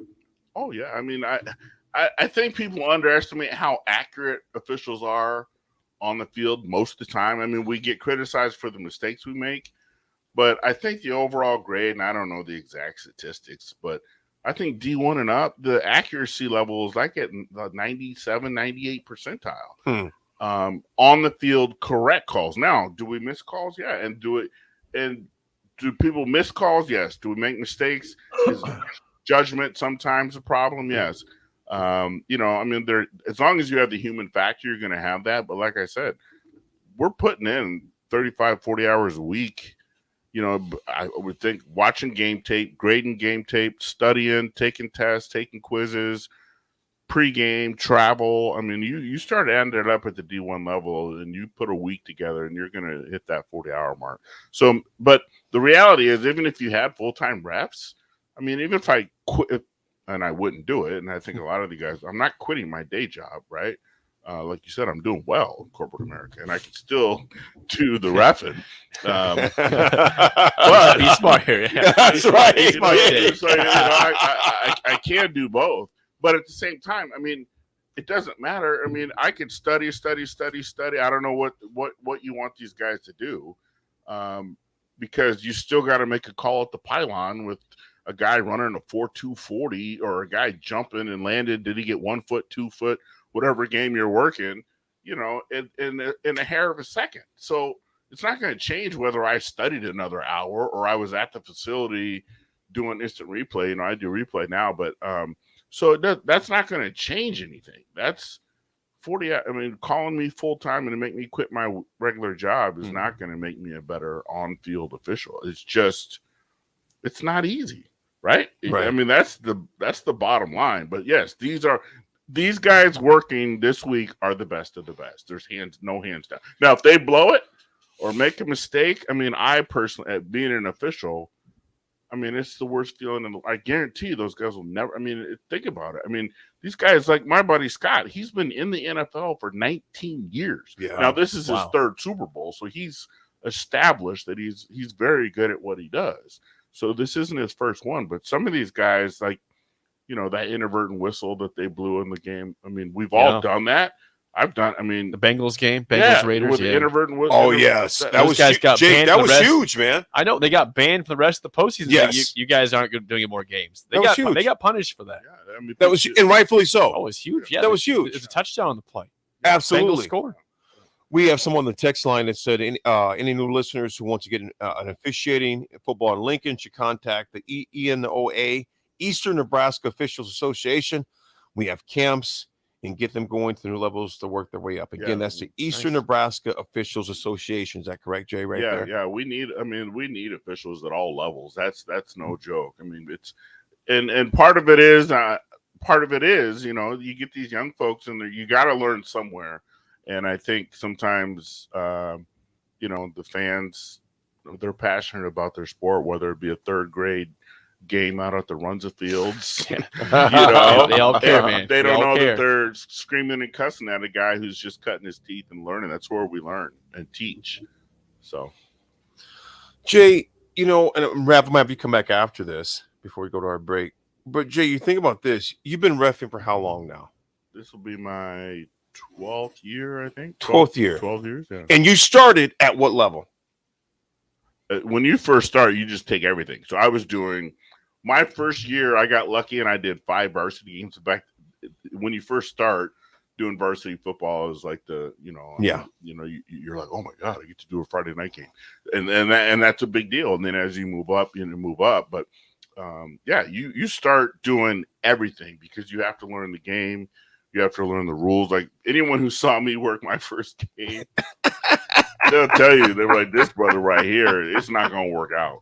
Oh yeah. I mean, I think people underestimate how accurate officials are on the field most of the time. I mean, we get criticized for the mistakes we make, but I think the overall grade, and I don't know the exact statistics, but I think D1 and up, the accuracy level is like at 97, 98 percentile. On the field, correct calls. Now, do we miss calls? Yeah. And do people miss calls? Yes. Do we make mistakes? Is judgment sometimes a problem? Yes. I mean, as long as you have the human factor, you're going to have that. But like I said, we're putting in 35, 40 hours a week. I would think watching game tape, grading game tape, studying, taking tests, taking quizzes, pregame, travel. I mean, you start ending it up at the D1 level and you put a week together and you're going to hit that 40-hour mark. So, but the reality is, even if you had full-time refs, I mean, even if I quit, and I wouldn't do it, and I think a lot of the guys, I'm not quitting my day job, right? Like you said, I'm doing well in corporate America, and I can still do the reffing. But he's smart here. Yeah. That's right. He's smart. I can do both, but at the same time, I mean, it doesn't matter. I mean, I could study. I don't know what you want these guys to do, because you still got to make a call at the pylon with a guy running a 4.2 40, or a guy jumping and landed. Did he get 1 foot, 2 foot? Whatever game you're working, in a hair of a second. So it's not going to change whether I studied another hour or I was at the facility doing instant replay. I do replay now, but so that's not going to change anything. That's 40. I mean, calling me full time and to make me quit my regular job is not going to make me a better on-field official. It's not easy, right? I mean, that's the bottom line. But yes, these guys working this week are the best of the best. There's no hands down. Now, if they blow it or make a mistake, I mean, I personally, at being an official, I mean, it's the worst feeling. I guarantee those guys will never. I mean, think about it. I mean, these guys, like my buddy Scott, he's been in the NFL for 19 years. Yeah. Now, this is his third Super Bowl, so he's established that he's very good at what he does. So this isn't his first one, but some of these guys, like, that inadvertent whistle that they blew in the game. I mean, we've all done that. I've done. I mean, the Bengals game, Raiders, with the inadvertent whistle. Oh yes, those guys got banned. That was huge, man. I know they got banned for the rest of the postseason. Yes, you guys aren't doing more games. They got punished for that. Yeah, I mean, that was, and rightfully so. Oh, it was huge. Yeah, that was huge. It's a touchdown on the play. Absolutely, Bengals score. We have someone on the text line that said any new listeners who want to get an officiating football in Lincoln should contact the ENOA, Eastern Nebraska Officials Association. We have camps and get them going to new levels to work their way up. Again, that's the Eastern Nebraska Officials Association. Is that correct, Jay? Right there. Yeah. We need officials at all levels. That's no joke. I mean, it's and part of it is you get these young folks and you got to learn somewhere. And I think sometimes the fans, they're passionate about their sport, whether it be a third grade game out at the Runza Fields. They all care, man. They don't know that they're screaming and cussing at a guy who's just cutting his teeth and learning. That's where we learn and teach. So, Jay, and Raff might have you come back after this before we go to our break. But Jay, you think about this. You've been reffing for how long now? This will be my 12th year, I think. 12th year. 12 years, yeah. And you started at what level? When you first start, you just take everything. So I was doing my first year, I got lucky and I did 5 varsity games. Back when you first start doing varsity football, is like you're like, oh my God, I get to do a Friday night game, and that's a big deal. And then as you move up, But you start doing everything because you have to learn the game. You have to learn the rules. Like anyone who saw me work my first game, they'll tell you, they were like, this brother right here, it's not going to work out.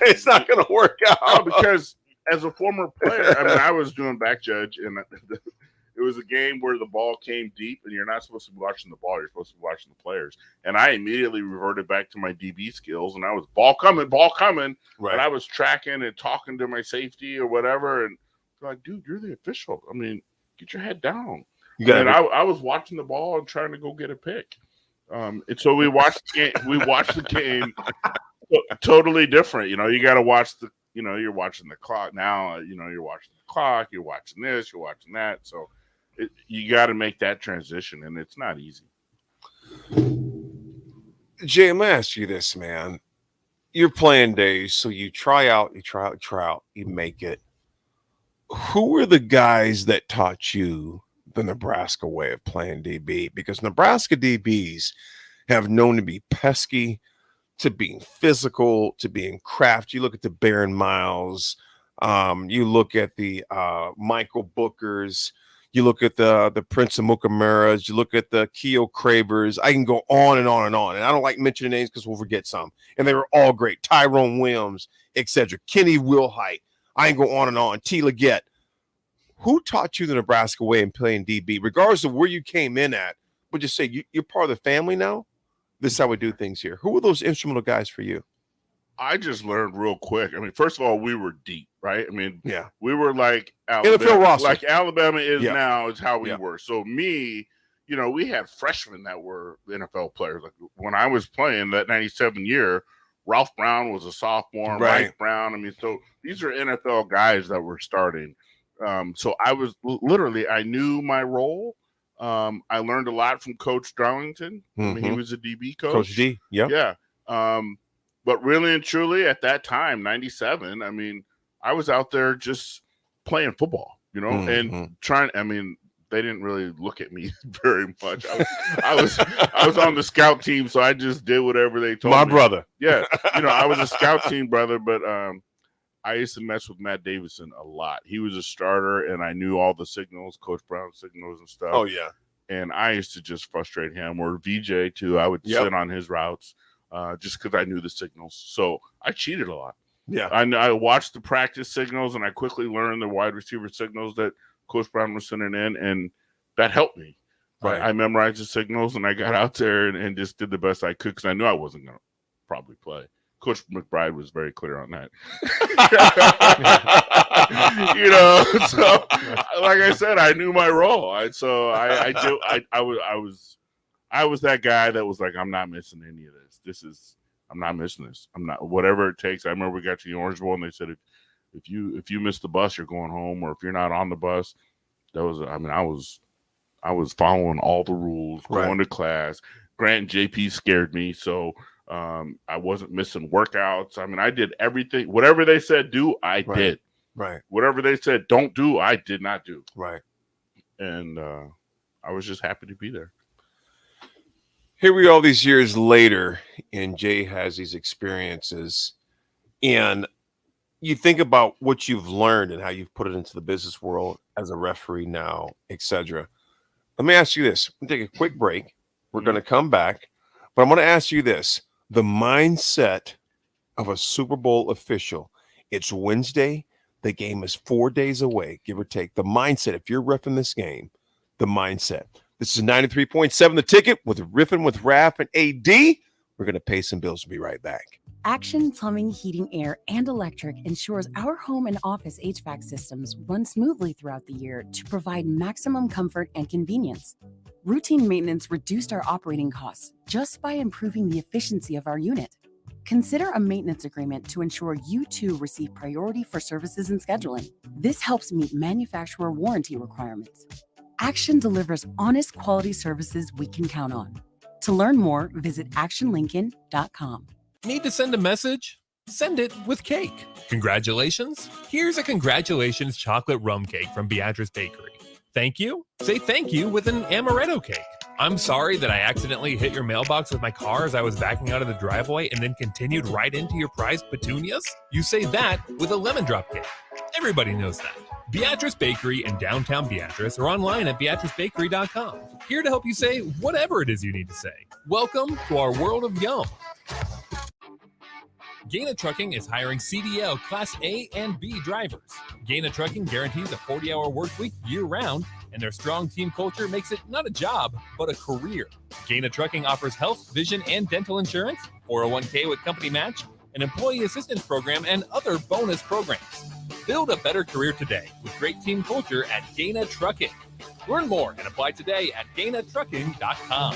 It's not going to work out. Because as a former player, I mean, I was doing back judge, and it was a game where the ball came deep, and you're not supposed to be watching the ball. You're supposed to be watching the players. And I immediately reverted back to my DB skills, and I was ball coming. Right. And I was tracking and talking to my safety or whatever, and they're like, dude, you're the official. I mean, get your head down. I was watching the ball and trying to go get a pick. And so we watched the game. Totally different. You got to watch you're watching the clock now. You're watching the clock. You're watching this. You're watching that. So you got to make that transition, and it's not easy. Jay, I'm going to ask you this, man. You're playing days, so you try out, you make it. Who were the guys that taught you the Nebraska way of playing DB? Because Nebraska DBs have known to be pesky, to being physical, to being crafty. You look at the Baron Miles, you look at the Michael Bookers, you look at the Prince of Mukameras, you look at the Keo Cravers. I can go on and on and on. And I don't like mentioning names because we'll forget some. And they were all great. Tyrone Williams, etc. Kenny Wilhite. I can go on and on. T. Leggett. Who taught you the Nebraska way in playing DB, regardless of where you came in at? Would you say you're part of the family now? This is how we do things here. Who were those instrumental guys for you? I just learned real quick. I mean, first of all, we were deep, right? I mean, yeah, we were like Alabama, NFL roster. like Alabama is now is how we were. So me, we had freshmen that were NFL players. Like when I was playing that 97 year, Ralph Brown was a sophomore, right. Mike Brown. I mean, so these are NFL guys that were starting. So I was literally, I knew my role. I learned a lot from Coach Darlington. I mean, he was a DB coach. Coach D, yeah. But really and truly, at that time, 97, I mean, I was out there just playing football, and trying. I mean, they didn't really look at me very much. I was on the scout team, so I just did whatever they told me. My brother. Yeah, I was a scout team brother, but I used to mess with Matt Davison a lot. He was a starter, and I knew all the signals, Coach Brown's signals and stuff. Oh yeah. And I used to just frustrate him, or VJ too. I would sit on his routes just because I knew the signals. So I cheated a lot. Yeah, I watched the practice signals, and I quickly learned the wide receiver signals that Coach Brown was sending in, and that helped me. Right. I memorized the signals, and I got out there and just did the best I could because I knew I wasn't going to probably play. Coach McBride was very clear on that. So like I said, I knew my role. I was that guy that was like, I'm not missing any of this. I'm not missing this. I'm not, whatever it takes. I remember we got to the Orange Bowl and they said, if you miss the bus, you're going home, or if you're not on the bus, I was following all the rules, going to class. Grant and JP scared me, so I wasn't missing workouts. I mean, I did everything. Whatever they said do, I did. Right. Whatever they said don't do, I did not do. Right. And I was just happy to be there. Here we are all these years later, and Jay has these experiences, and you think about what you've learned and how you've put it into the business world as a referee now, etc. Let me ask you this. We'll take a quick break. We're going to come back, but I'm going to ask you this. The mindset of a Super Bowl official. It's Wednesday. The game is 4 days away, give or take. The mindset, if you're reffing this game, the mindset. This is 93.7 The Ticket with Riffin with Raff and AD. We're going to pay some bills. We'll be right back. Action Plumbing, Heating, Air, and Electric ensures our home and office HVAC systems run smoothly throughout the year to provide maximum comfort and convenience. Routine maintenance reduced our operating costs just by improving the efficiency of our unit. Consider a maintenance agreement to ensure you too receive priority for services and scheduling. This helps meet manufacturer warranty requirements. Action delivers honest quality services we can count on. To learn more, visit actionlincoln.com. Need to send a message? Send it with cake. Congratulations. Here's a congratulations chocolate rum cake from Beatrice Bakery. Thank you. Say thank you with an amaretto cake. I'm sorry that I accidentally hit your mailbox with my car as I was backing out of the driveway and then continued right into your prized petunias. You say that with a lemon drop cake. Everybody knows that. Beatrice Bakery in downtown Beatrice or online at beatricebakery.com. Here to help you say whatever it is you need to say. Welcome to our world of yum. Gaina Trucking is hiring CDL Class A and B drivers. Gaina Trucking guarantees a 40-hour work week year-round, and their strong team culture makes it not a job, but a career. Gaina Trucking offers health, vision, and dental insurance, 401k with company match, an employee assistance program, and other bonus programs. Build a better career today with great team culture at Gaina Trucking. Learn more and apply today at GainaTrucking.com.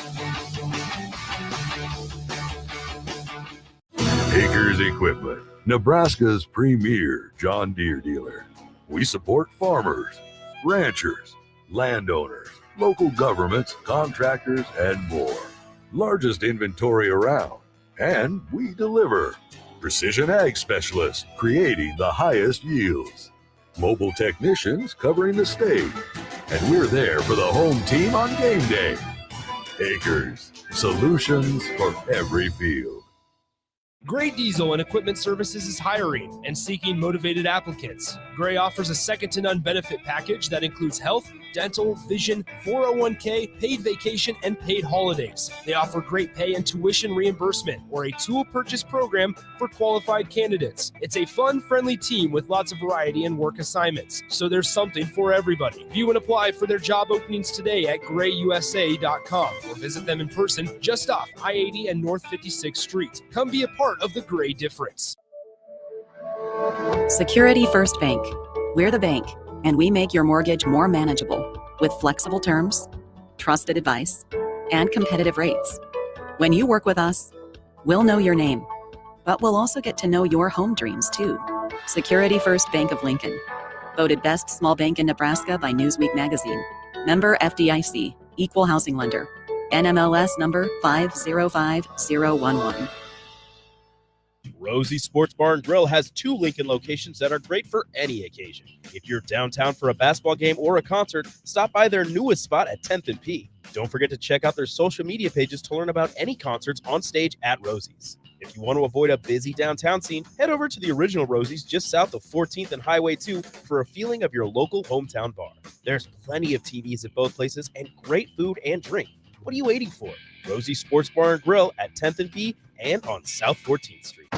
Acres Equipment, Nebraska's premier John Deere dealer. We support farmers, ranchers, landowners, local governments, contractors, and more. Largest inventory around, and we deliver. Precision ag specialists creating the highest yields. Mobile technicians covering the state. And we're there for the home team on game day. Acres, solutions for every field. Gray Diesel and Equipment Services is hiring and seeking motivated applicants. Gray offers a second-to-none benefit package that includes health, dental, vision, 401k, paid vacation, and paid holidays. They offer great pay and tuition reimbursement or a tool purchase program for qualified candidates. It's a fun, friendly team with lots of variety and work assignments, so there's something for everybody. View and apply for their job openings today at grayusa.com or visit them in person just off I-80 and North 56th Street. Come be a part of the Gray difference. Security First Bank. We're the bank, and we make your mortgage more manageable with flexible terms, trusted advice, and competitive rates. When you work with us, we'll know your name, but we'll also get to know your home dreams too. Security First Bank of Lincoln. Voted best small bank in Nebraska by Newsweek magazine. Member FDIC, equal housing lender. NMLS number 505011. Rosie Sports Bar and Grill has 2 Lincoln locations that are great for any occasion. If you're downtown for a basketball game or a concert, stop by their newest spot at 10th and P. Don't forget to check out their social media pages to learn about any concerts on stage at Rosie's. If you want to avoid a busy downtown scene, head over to the original Rosie's just south of 14th and Highway 2 for a feeling of your local hometown bar. There's plenty of TVs at both places and great food and drink. What are you waiting for? Rosie Sports Bar and Grill at 10th and P and on South 14th Street.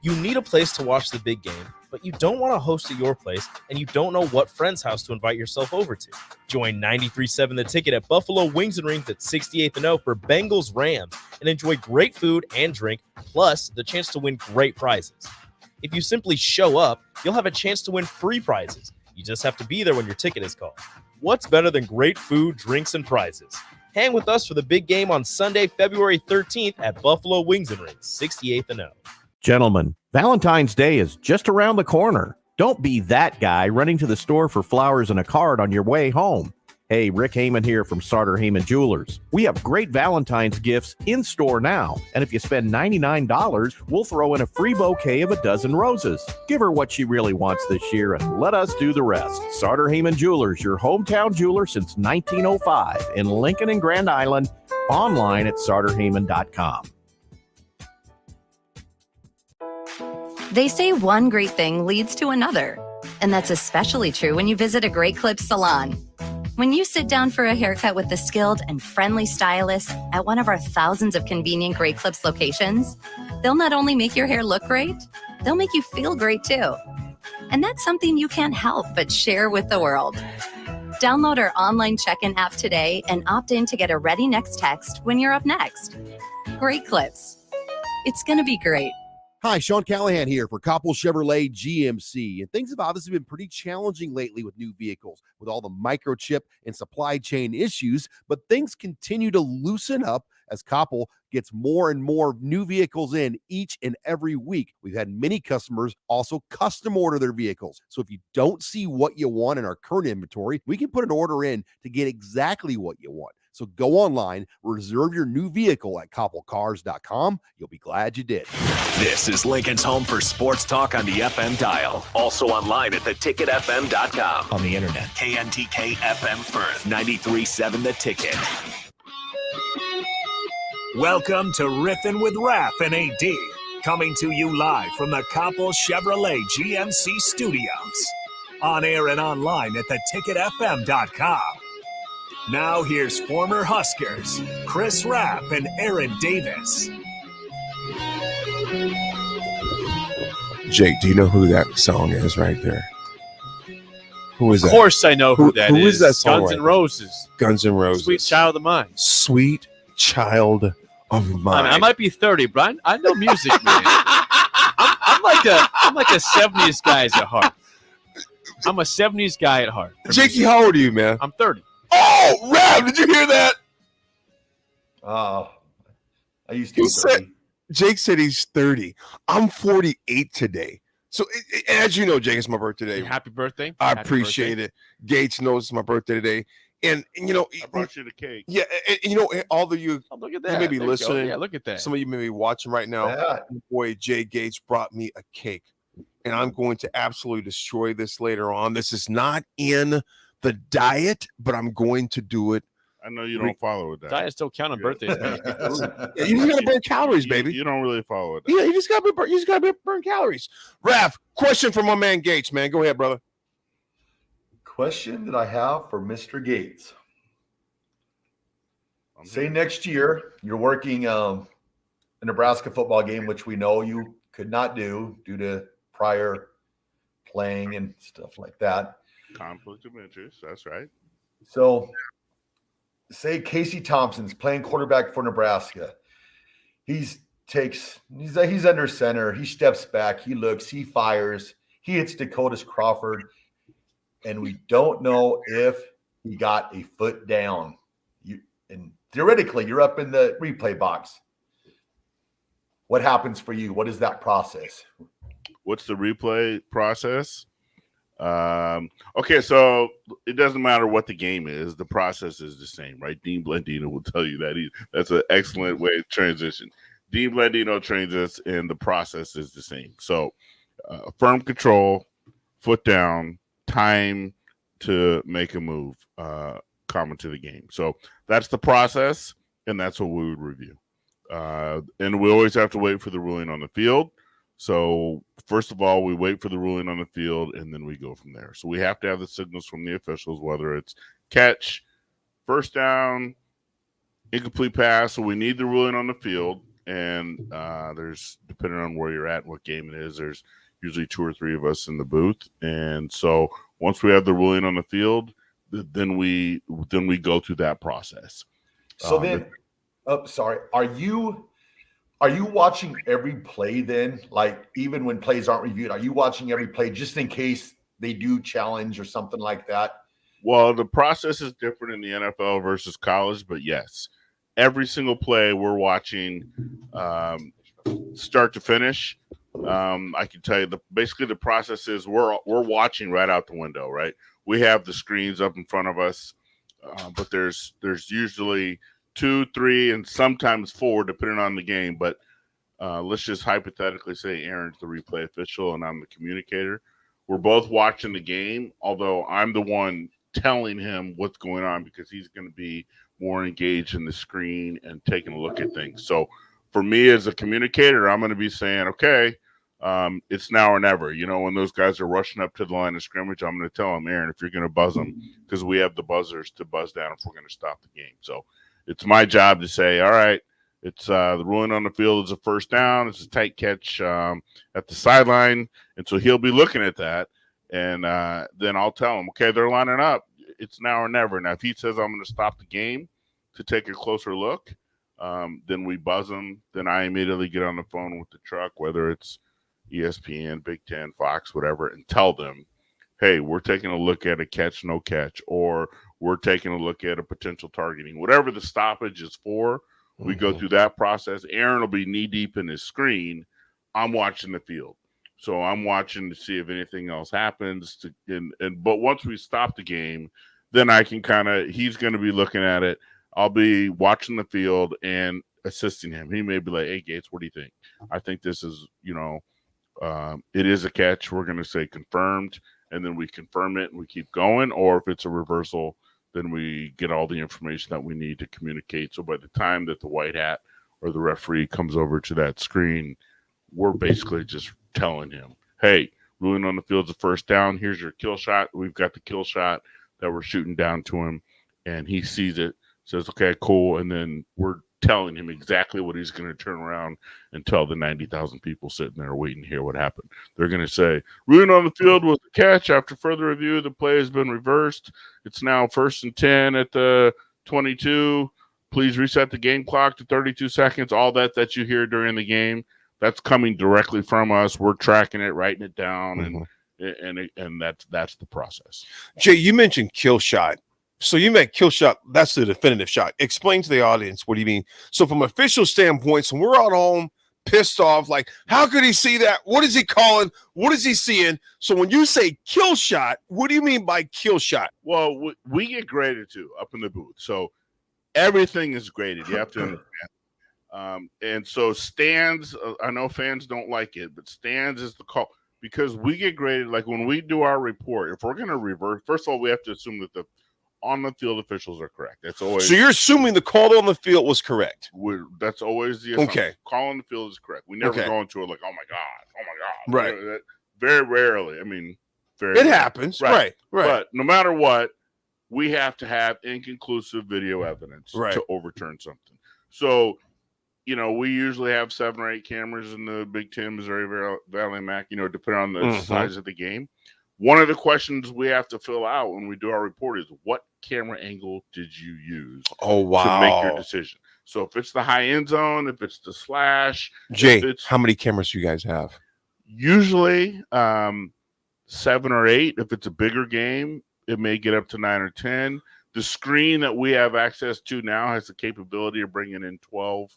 You need a place to watch the big game, but you don't want to host at your place and you don't know what friend's house to invite yourself over to. Join 93.7 The Ticket at Buffalo Wings and Rings at 68th and O for Bengals Rams and enjoy great food and drink, plus the chance to win great prizes. If you simply show up, you'll have a chance to win free prizes. You just have to be there when your ticket is called. What's better than great food, drinks, and prizes? Hang with us for the big game on Sunday, February 13th at Buffalo Wings and Rings, 68th and O. Gentlemen, Valentine's Day is just around the corner. Don't be that guy running to the store for flowers and a card on your way home. Hey, Rick Heyman here from Sartor Heyman Jewelers. We have great Valentine's gifts in store now. And if you spend $99, we'll throw in a free bouquet of a dozen roses. Give her what she really wants this year and let us do the rest. Sartor Heyman Jewelers, your hometown jeweler since 1905 in Lincoln and Grand Island. Online at sartorheyman.com. They say one great thing leads to another. And that's especially true when you visit a Great Clips salon. When you sit down for a haircut with a skilled and friendly stylist at one of our thousands of convenient Great Clips locations, they'll not only make your hair look great, they'll make you feel great too. And that's something you can't help but share with the world. Download our online check-in app today and opt in to get a ready next text when you're up next. Great Clips. It's going to be great. Hi, Sean Callahan here for Coppell Chevrolet GMC. And things have obviously been pretty challenging lately with new vehicles, with all the microchip and supply chain issues, but things continue to loosen up as Coppell gets more and more new vehicles in each and every week. We've had many customers also custom order their vehicles. So if you don't see what you want in our current inventory, we can put an order in to get exactly what you want. So go online, reserve your new vehicle at koppelcars.com. You'll be glad you did. This is Lincoln's home for sports talk on the FM dial. Also online at theticketfm.com. On the internet. KNTK FM Firth, 93.7 The Ticket. Welcome to Riffin with Raff and AD. Coming to you live from the Coppell Chevrolet GMC studios. On air and online at theticketfm.com. Now here's former Huskers, Chris Raff and Aaron Davis. Jake, do you know who that song is right there? Who is that? Of course I know who that is. Who is that song? Guns N' Roses. Guns N' Roses. Sweet Child of Mine. Sweet Child of Mine. I might be 30, but I know music, man. I'm like a 70s guy at heart. I'm a 70s guy at heart. Jakey, how old are you, man? I'm 30. Oh, Rav, did you hear that? I used to be 30. Jake said he's 30. I'm 48 today. So, as you know, Jake, it's my birthday today. Happy birthday. I appreciate it. Gates knows it's my birthday today. And you know, I brought you the cake. Yeah, and you know, all of you, look at you that. may be There you go. listening. Yeah, look at that. Some of you may be watching right now. Yeah. Boy, Jay Gates brought me a cake, and I'm going to absolutely destroy this later on. This is not in the diet, but I'm going to do it. I know you don't follow with that. Diets don't count on birthdays, man. Yeah, you just gotta burn calories, baby. You don't really follow with that. Yeah, you just gotta burn calories. Raff, question for my man Gates, man. Go ahead, brother. Question that I have for Mr. Gates. Say next year you're working a Nebraska football game, which we know you could not do due to prior playing and stuff like that. Conflict of interest. That's right. So say Casey Thompson's playing quarterback for Nebraska. He's under center. He steps back. He looks. He fires. He hits Dakota's Crawford. And we don't know if he got a foot down. And theoretically, you're up in the replay box. What happens for you? What is that process? What's the replay process? Okay, so it doesn't matter what the game is. The process is the same, right? Dean Blendina will tell you that. That's an excellent way to transition. Dean Blandino trains us, and the process is the same. So, firm control, foot down, time to make a move, common to the game. So that's the process, and that's what we would review. And we always have to wait for the ruling on the field. So first of all, we wait for the ruling on the field, and then we go from there. So we have to have the signals from the officials, whether it's catch, first down, incomplete pass. So we need the ruling on the field. And there's, depending on where you're at and what game it is, there's usually 2 or 3 of us in the booth. And so once we have the ruling on the field, then we go through that process. So sorry, are you watching every play then? Like, even when plays aren't reviewed, are you watching every play just in case they do challenge or something like that? Well, the process is different in the NFL versus college, but yes. Every single play we're watching start to finish. I can tell you basically the process is we're watching right out the window, right? We have the screens up in front of us, but there's usually 2, 3, and sometimes 4, depending on the game. But let's just hypothetically say Aaron's the replay official and I'm the communicator. We're both watching the game, although I'm the one telling him what's going on because he's going to be more engaged in the screen and taking a look at things. So for me as a communicator, I'm going to be saying, okay, it's now or never. You know, when those guys are rushing up to the line of scrimmage, I'm going to tell them, Aaron, if you're going to buzz them, because we have the buzzers to buzz down if we're going to stop the game. So it's my job to say, all right, it's the ruling on the field is a first down. It's a tight catch at the sideline. And so he'll be looking at that. And then I'll tell him, okay, they're lining up. It's now or never. Now, if he says I'm going to stop the game to take a closer look, then we buzz him. Then I immediately get on the phone with the truck, whether it's ESPN, Big Ten, Fox, whatever, and tell them, hey, we're taking a look at a catch, no catch, or we're taking a look at a potential targeting. Whatever the stoppage is for, we go through that process. Aaron will be knee-deep in his screen. I'm watching the field. So I'm watching to see if anything else happens. But once we stop the game, then I can he's going to be looking at it. I'll be watching the field and assisting him. He may be like, hey, Gates, what do you think? I think this is, it is a catch. We're going to say confirmed, and then we confirm it and we keep going. Or if it's a reversal, then we get all the information that we need to communicate. So by the time that the white hat or the referee comes over to that screen, we're basically just telling him, hey, ruling on the field's a first down. Here's your kill shot. We've got the kill shot that we're shooting down to him, and he sees it, says, okay, cool. And then we're telling him exactly what he's going to turn around and tell the 90,000 people sitting there waiting to hear what happened. They're going to say, ruling on the field was a catch. After further review, the play has been reversed. It's now 1st and 10 at the 22. Please reset the game clock to 32 seconds. All that you hear during the game, that's coming directly from us. We're tracking it, writing it down, and that's the process. Jay, you mentioned kill shot. So you meant kill shot. That's the definitive shot. Explain to the audience what do you mean. So from official standpoint, so we're out home pissed off, like, how could he see that? What is he calling? What is he seeing? So when you say kill shot, what do you mean by kill shot? Well, we get graded too up in the booth. So everything is graded. You have to understand. And so stands, I know fans don't like it, but stands is the call because we get graded. Like when we do our report, if we're going to reverse, first of all, we have to assume that the on the field officials are correct. That's always. So you're assuming the call on the field was correct. That's always the assumption. Okay. Call on the field is correct. We never go into it like, oh my God. Right. Very rarely. I mean, it happens. Right. But no matter what, we have to have inconclusive video evidence to overturn something. So, we usually have 7 or 8 cameras in the Big Ten, Missouri Valley MAC, depending on the size of the game. One of the questions we have to fill out when we do our report is what camera angle did you use to make your decision? So if it's the high end zone, if it's the slash. Jay, how many cameras do you guys have? Usually 7 or 8. If it's a bigger game, it may get up to 9 or 10. The screen that we have access to now has the capability of bringing in 12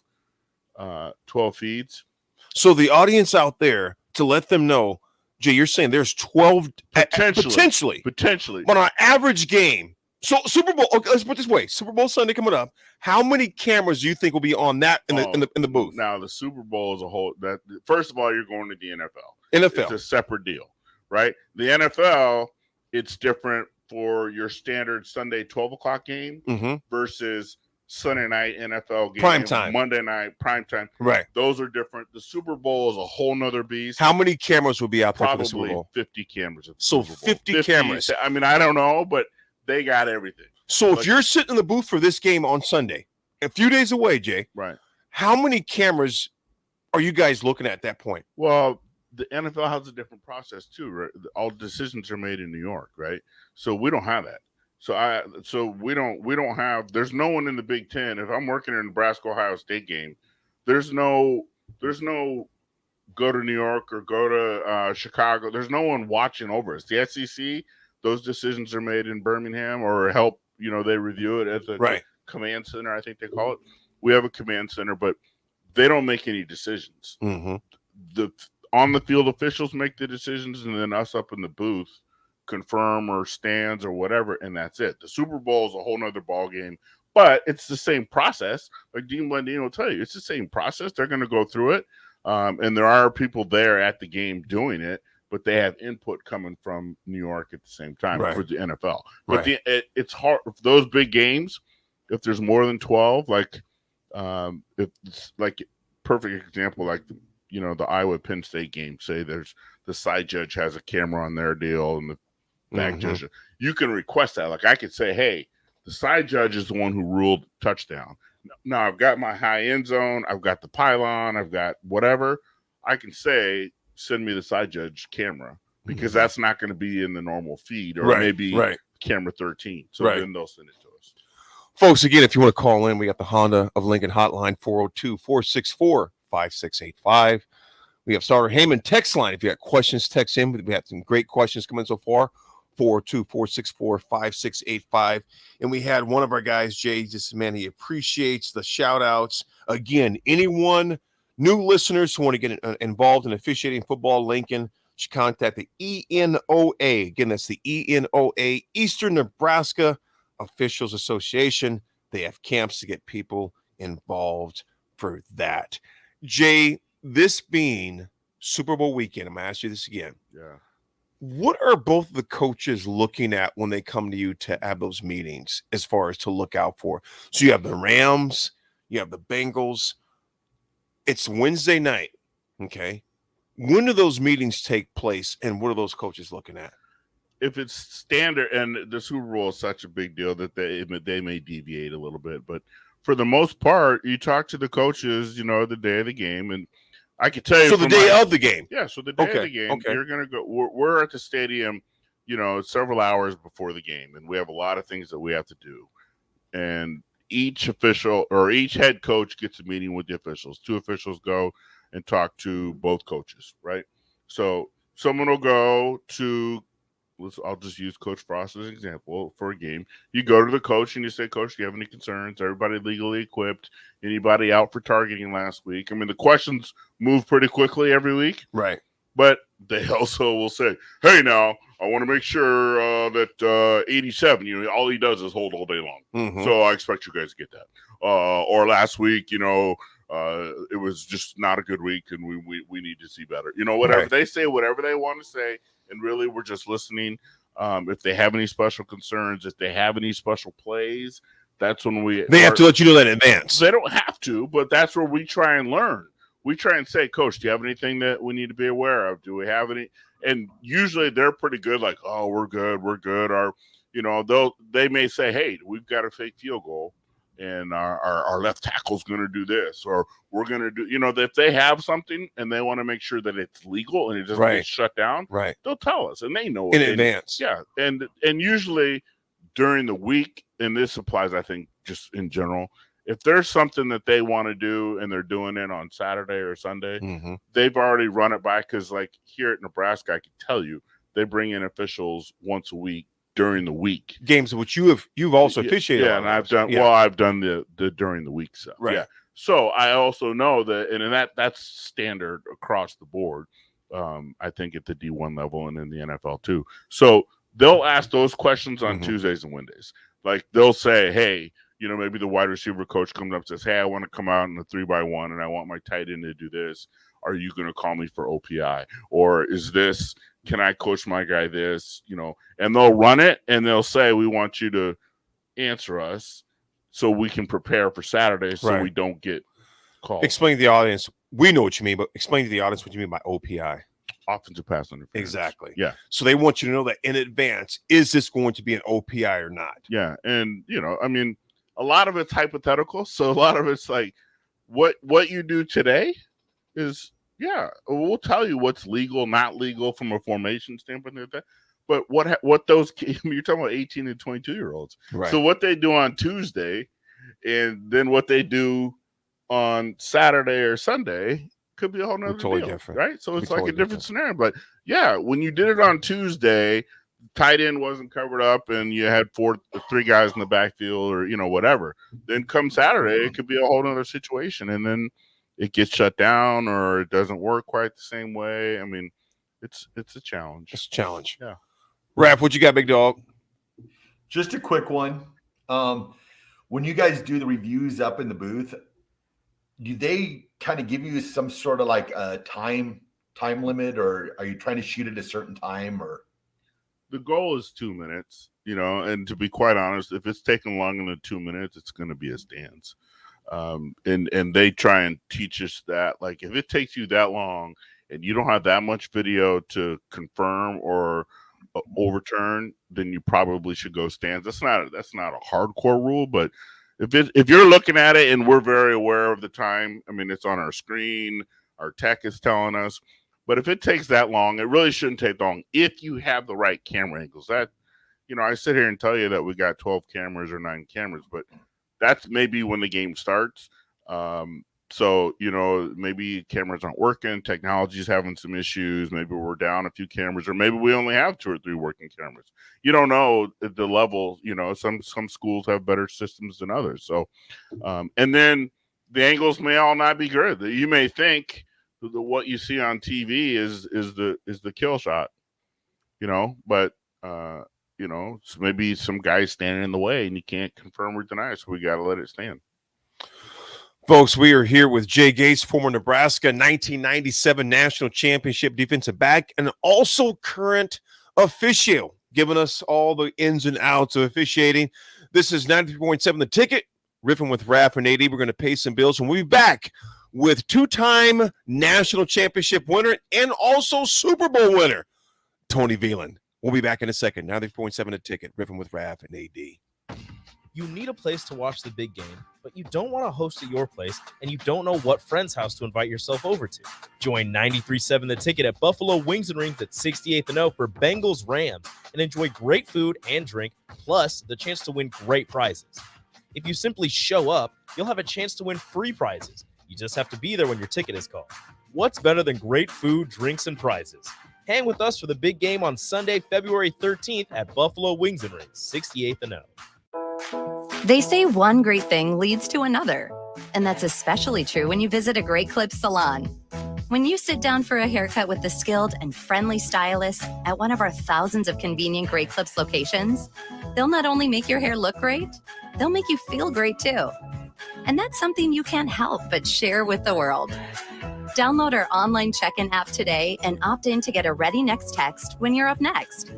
feeds. So the audience out there, to let them know, Jay, you're saying there's 12 potentially. Potentially. But on an average game, So Super Bowl. Okay, let's put it this way: Super Bowl Sunday coming up. How many cameras do you think will be on that in the booth? Now the Super Bowl is a whole. That first of all, you're going to the NFL. NFL, it's a separate deal, right? The NFL, it's different for your standard Sunday 12 o'clock game versus Sunday night NFL game, prime time, Monday night prime time. Right. Those are different. The Super Bowl is a whole nother beast. How many cameras will be out there for the Super Probably Bowl? 50 cameras. At the So Super Bowl. 50 cameras. I mean, I don't know, but they got everything. So if you're sitting in the booth for this game on Sunday, a few days away, Jay, right? How many cameras are you guys looking at that point? Well, the NFL has a different process too, right? All decisions are made in New York, right? So we don't have that. So we don't have. There's no one in the Big Ten. If I'm working in a Nebraska Ohio State game, there's no go to New York or go to Chicago. There's no one watching over us. The SEC, those decisions are made in Birmingham or help. They review it at the command center. I think they call it. We have a command center, but they don't make any decisions. The on the field officials make the decisions, and then us up in the booth confirm or stands or whatever, and that's it. The Super Bowl is a whole nother ball game, but it's the same process. Like Dean Blandino will tell you, it's the same process. They're going to go through it, and there are people there at the game doing it, but they have input coming from New York at the same time for the NFL. But it's hard for those big games. If there's more than 12, like if it's like perfect example, like the Iowa Penn State game. Say there's the side judge has a camera on their deal, and the back judge. You can request that. Like I could say, hey, the side judge is the one who ruled touchdown. Now I've got my high end zone, I've got the pylon, I've got whatever. I can say, send me the side judge camera because that's not going to be in the normal feed, or maybe camera 13. So then they'll send it to us. Folks, again, if you want to call in, we got the Honda of Lincoln hotline, 402-464-5685. We have Starter Heyman text line. If you got questions, text in. We have some great questions coming so far, 402-464-5685. And we had one of our guys, Jay, just, man, he appreciates the shout-outs. Again, anyone, new listeners who want to get involved in officiating football, Lincoln, should contact the ENOA. Again, that's the ENOA, Eastern Nebraska Officials Association. They have camps to get people involved for that. Jay, this being Super Bowl weekend, I'm going to ask you this again. Yeah. What are both the coaches looking at when they come to you to have those meetings as far as to look out for? So you have the Rams, you have the Bengals. It's Wednesday night, okay? When do those meetings take place, and what are those coaches looking at? If it's standard, and the Super Bowl is such a big deal that they may deviate a little bit, but for the most part, you talk to the coaches, the day of the game, and I can tell you. So the day of the game. Yeah, so the day of the game, you're going to go. We're at the stadium, several hours before the game, and we have a lot of things that we have to do. And each official or each head coach gets a meeting with the officials. Two officials go and talk to both coaches, right? So someone will go to. I'll just use Coach Frost as an example for a game. You go to the coach and you say, Coach, do you have any concerns? Everybody legally equipped? Anybody out for targeting last week? I mean, the questions move pretty quickly every week. Right. But they also will say, hey, now, I want to make sure that 87, all he does is hold all day long. So I expect you guys to get that. Or last week, it was just not a good week and we need to see better. Whatever. Right. They say whatever they want to say. And really, we're just listening. If they have any special concerns, if they have any special plays, that's when they have to let you know that in advance. They don't have to, but that's where we try and learn. We try and say, Coach, do you have anything that we need to be aware of? Do we have any? And usually they're pretty good, like, oh, we're good. Or, they may say, hey, we've got a fake field goal. And our left tackle's going to do this, or we're going to do, if they have something and they want to make sure that it's legal and it doesn't get shut down, they'll tell us, and they know in advance. Yeah, and usually during the week, and this applies, I think, just in general, if there's something that they want to do and they're doing it on Saturday or Sunday, they've already run it by, because like here at Nebraska, I can tell you, they bring in officials once a week. During the week, games which you've also officiated. Yeah, and I've done I've done the during the week stuff. Right. Yeah. So I also know that, and that's standard across the board. I think at the D1 level and in the NFL too. So they'll ask those questions on Tuesdays and Wednesdays. Like they'll say, hey, maybe the wide receiver coach comes up and says, hey, I want to come out in a 3-by-1 and I want my tight end to do this. Are you going to call me for OPI? Or can I coach my guy this? And they'll run it and they'll say, we want you to answer us so we can prepare for Saturday so we don't get called. Explain to the audience. We know what you mean, but explain to the audience what you mean by OPI. Offensive pass interference. Exactly. Yeah. So they want you to know that in advance, is this going to be an OPI or not? Yeah. And, a lot of it's hypothetical. So a lot of it's like what you do today is, we'll tell you what's legal, not legal from a formation standpoint. Like that. But what those you're talking about 18 and 22-year-olds. Right. So what they do on Tuesday and then what they do on Saturday or Sunday could be a whole nother totally deal, different. right? So it's like totally a different scenario. But when you did it on Tuesday, tight end wasn't covered up and you had 3 guys in the backfield or whatever. Then come Saturday, it could be a whole nother situation, and then it gets shut down or it doesn't work quite the same way. I mean, it's a challenge. It's a challenge. Yeah. Raff, what you got, big dog? Just a quick one. When you guys do the reviews up in the booth, do they kind of give you some sort of like a time limit, or are you trying to shoot at a certain time? Or the goal is 2 minutes, and to be quite honest, if it's taking longer than 2 minutes, it's going to be a stance. And they try and teach us that, like, if it takes you that long and you don't have that much video to confirm or overturn, then you probably should go stands. That's not a hardcore rule, but if you're looking at it and we're very aware of the time, I mean, it's on our screen, our tech is telling us. But if it takes that long, it really shouldn't take long if you have the right camera angles. That, I sit here and tell you that we got 12 cameras or 9 cameras, but that's maybe when the game starts. So, maybe cameras aren't working, technology's having some issues, maybe we're down a few cameras, or maybe we only have 2 or 3 working cameras. You don't know at the level, some schools have better systems than others. So, and then the angles may all not be good. You may think what you see on TV is the kill shot, but so maybe some guy's standing in the way and you can't confirm or deny, so we got to let it stand. Folks, we are here with Jay Gates, former Nebraska 1997 national championship defensive back, and also current official, giving us all the ins and outs of officiating. This is 93.7 The Ticket. Riffin with Raff and AD. We're going to pay some bills, and we'll be back with 2-time national championship winner and also Super Bowl winner, Tony Veland. We'll be back in a second. 93.7 The Ticket. Riffin with Raff and AD. You need a place to watch the big game, but you don't want to host at your place, and you don't know what friend's house to invite yourself over to. Join 93.7 The Ticket at Buffalo Wings and Rings at 68th and O for Bengals Rams, and enjoy great food and drink, plus the chance to win great prizes. If you simply show up, you'll have a chance to win free prizes. You just have to be there when your ticket is called. What's better than great food, drinks, and prizes? Hang with us for the big game on Sunday, February 13th at Buffalo Wings and Rings, 68th and O. They say one great thing leads to another, and that's especially true when you visit a Great Clips salon. When you sit down for a haircut with the skilled and friendly stylist at one of our thousands of convenient Great Clips locations, they'll not only make your hair look great, they'll make you feel great too. And that's something you can't help but share with the world. Download our online check-in app today and opt in to get a Ready Next text when you're up next.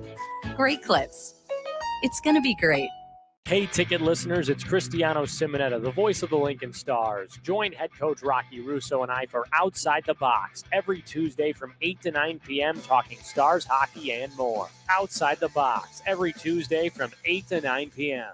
Great Clips. It's going to be great. Hey, Ticket listeners, it's Cristiano Simonetta, the voice of the Lincoln Stars. Join head coach Rocky Russo and I for Outside the Box every Tuesday from 8 to 9 p.m. talking Stars, hockey, and more. Outside the Box every Tuesday from 8 to 9 p.m.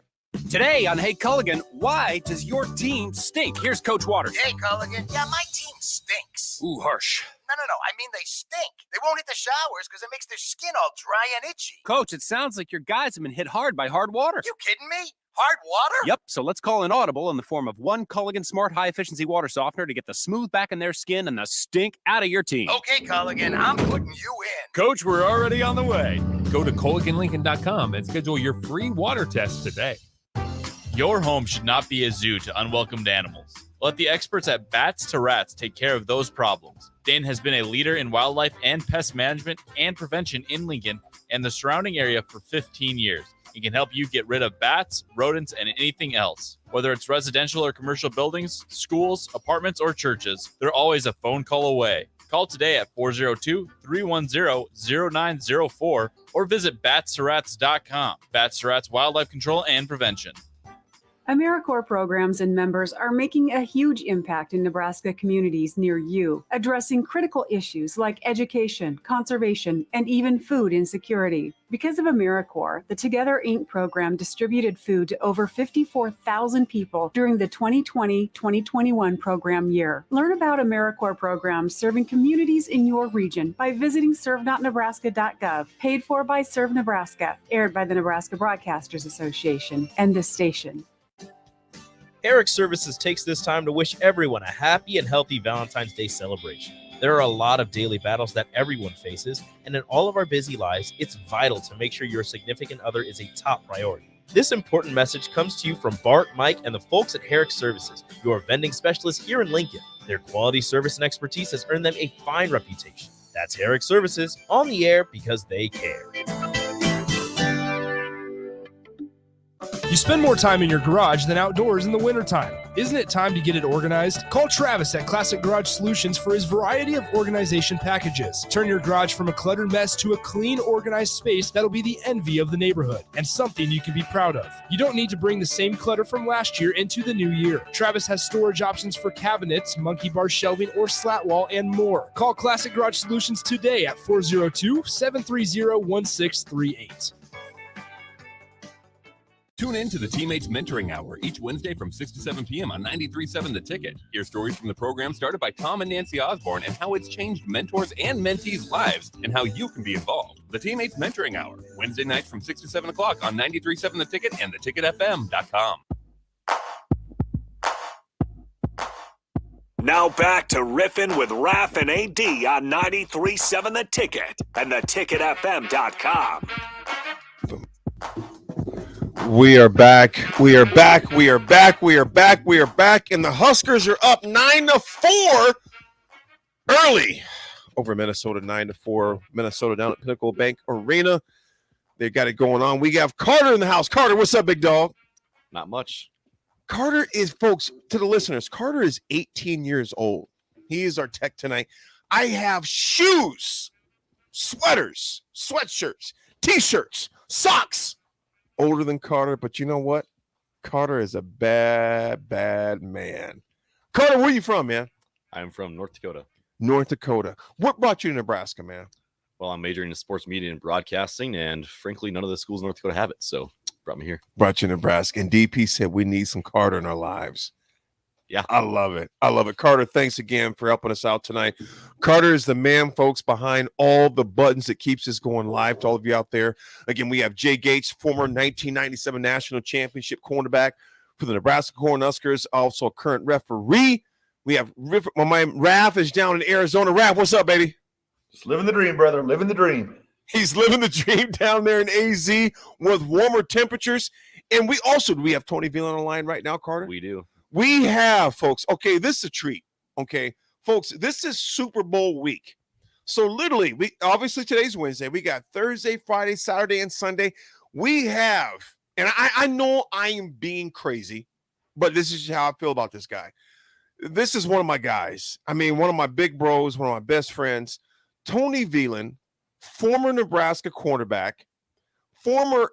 Today on Hey Culligan, why does your team stink? Here's Coach Waters. Hey, Culligan. Yeah, my team stinks. Ooh, harsh. No. I mean, they stink. They won't hit the showers because it makes their skin all dry and itchy. Coach, it sounds like your guys have been hit hard by hard water. You kidding me? Hard water? Yep, so let's call an audible in the form of one Culligan Smart High-Efficiency Water Softener to get the smooth back in their skin and the stink out of your team. Okay, Culligan, I'm putting you in. Coach, we're already on the way. Go to CulliganLincoln.com and schedule your free water test today. Your home should not be a zoo to unwelcomed animals. Let the experts at Bats to Rats take care of those problems. Dane has been a leader in wildlife and pest management and prevention in Lincoln and the surrounding area for 15 years. and can help you get rid of bats, rodents, and anything else. Whether it's residential or commercial buildings, schools, apartments, or churches, they're always a phone call away. Call today at 402-310-0904 or visit batsrats.com. Bats Rats Wildlife Control and Prevention. AmeriCorps programs and members are making a huge impact in Nebraska communities near you, addressing critical issues like education, conservation, and even food insecurity. Because of AmeriCorps, the Together Inc. program distributed food to over 54,000 people during the 2020-2021 program year. Learn about AmeriCorps programs serving communities in your region by visiting servenotnebraska.gov. Paid for by Serve Nebraska, aired by the Nebraska Broadcasters Association and this station. Herrick Services takes this time to wish everyone a happy and healthy Valentine's Day celebration. There are a lot of daily battles that everyone faces, and in all of our busy lives, it's vital to make sure your significant other is a top priority. This important message comes to you from Bart, Mike, and the folks at Herrick Services, your vending specialists here in Lincoln. Their quality service and expertise has earned them a fine reputation. That's Herrick Services, on the air because they care. You spend more time in your garage than outdoors in the wintertime. Isn't it time to get it organized? Call Travis at Classic Garage Solutions for his variety of organization packages. Turn your garage from a cluttered mess to a clean, organized space that'll be the envy of the neighborhood and something you can be proud of. You don't need to bring the same clutter from last year into the new year. Travis has storage options for cabinets, monkey bar shelving, or slat wall, and more. Call Classic Garage Solutions today at 402-730-1638. Tune in to the Teammates Mentoring Hour each Wednesday from 6 to 7 p.m. on 93.7 The Ticket. Hear stories from the program started by Tom and Nancy Osborne and how it's changed mentors and mentees' lives and how you can be involved. The Teammates Mentoring Hour, Wednesday nights from 6 to 7 o'clock on 93.7 The Ticket and theticketfm.com. Now back to Riffin with Raff and AD on 93.7 The Ticket and theticketfm.com. We are back. We are back. We are back. We are back. We are back. And the Huskers are up 9-4 early over Minnesota, 9-4. Minnesota down at Pinnacle Bank Arena. They got it going on. We have Carter in the house. Carter, what's up, big dog? Not much. Carter is, folks, to the listeners, Carter is 18 years old. He is our tech tonight. I have shoes, sweaters, sweatshirts, T-shirts, socks. Older than Carter, but you know what? Carter is a bad, bad man. Carter, where are you from, man? I'm from North Dakota. North Dakota. What brought you to Nebraska, man? Well, I'm majoring in sports media and broadcasting, and frankly, none of the schools in North Dakota have it, so brought me here. Brought you to Nebraska, and DP said we need some Carter in our lives. Yeah. I love it. I love it. Carter, thanks again for helping us out tonight. Carter is the man, folks, behind all the buttons that keeps us going live to all of you out there. Again, we have Jay Gates, former 1997 national championship cornerback for the Nebraska Cornhuskers, also a current referee. We have my man Raff is down in Arizona. Raff, what's up, baby? Just living the dream, brother. Living the dream. He's living the dream down there in AZ with warmer temperatures. And we have Tony Veal on the line right now, Carter? We do. We have, folks, okay, this is a treat, okay? Folks, this is Super Bowl week. So literally, obviously today's Wednesday. We got Thursday, Friday, Saturday, and Sunday. We have, and I know I am being crazy, but this is how I feel about this guy. This is one of my guys. I mean, one of my big bros, one of my best friends, Tony Veal, former Nebraska cornerback, Hall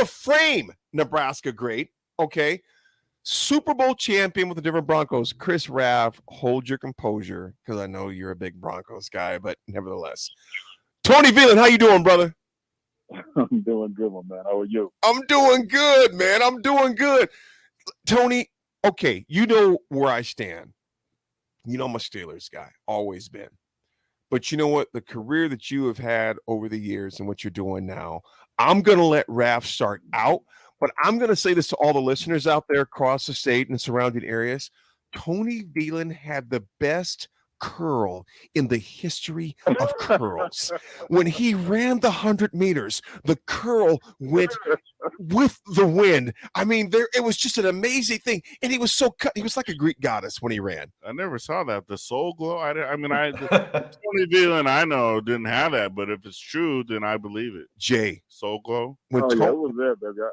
of Fame Nebraska great, okay? Super Bowl champion with the Denver Broncos. Chris Raff, hold your composure because I know you're a big Broncos guy, but nevertheless. Tony Veal, how you doing, brother? I'm doing good, my man. How are you? I'm doing good, man. I'm doing good. Tony, okay, you know where I stand. You know I'm a Steelers guy, always been. But you know what? The career that you have had over the years and what you're doing now, I'm going to let Raff start out. But I'm going to say this to all the listeners out there across the state and surrounding areas. Tony Veal had the best curl in the history of curls. When he ran the 100 meters, the curl went with the wind. I mean, it was just an amazing thing, and he was so cut. He was like a Greek goddess when he ran. I never saw that. The soul glow. The Tony Dillon I know didn't have that, but if it's true, then I believe it. Jay, soul glow. Yeah, it was there, baby. I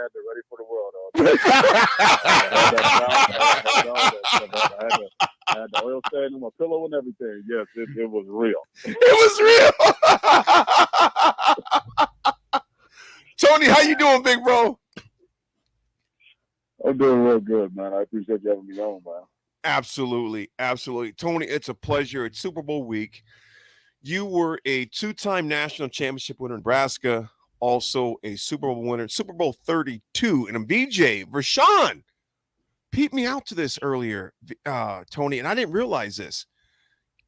had it ready for the world. I had the oil stain on my pillow and everything. Yes, it was real. It was real. Tony, how you doing, big bro? I'm doing real good, man. I appreciate you having me on, man. Absolutely. Tony, it's a pleasure. It's Super Bowl week. You were a two-time national championship winner in Nebraska, also a Super Bowl winner, Super Bowl 32. And VJ, Rashawn, peeped me out to this earlier, Tony, and I didn't realize this.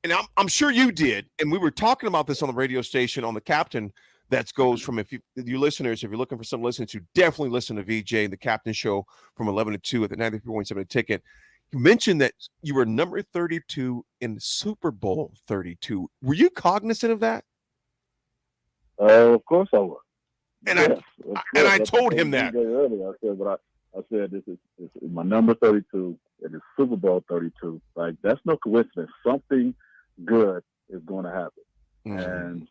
And I'm sure you did. And we were talking about this on the radio station on the Captain. That goes from, if you listeners, if you're looking for some listeners, you definitely listen to VJ and the Captain Show from 11 to 2 at the 93.7 Ticket. You mentioned that you were number 32 in Super Bowl 32. Were you cognizant of that? Of course I was. And I told him that. Earlier, I said this is my number 32 and it's Super Bowl 32. Like, that's no coincidence. Something good is going to happen. Mm-hmm. And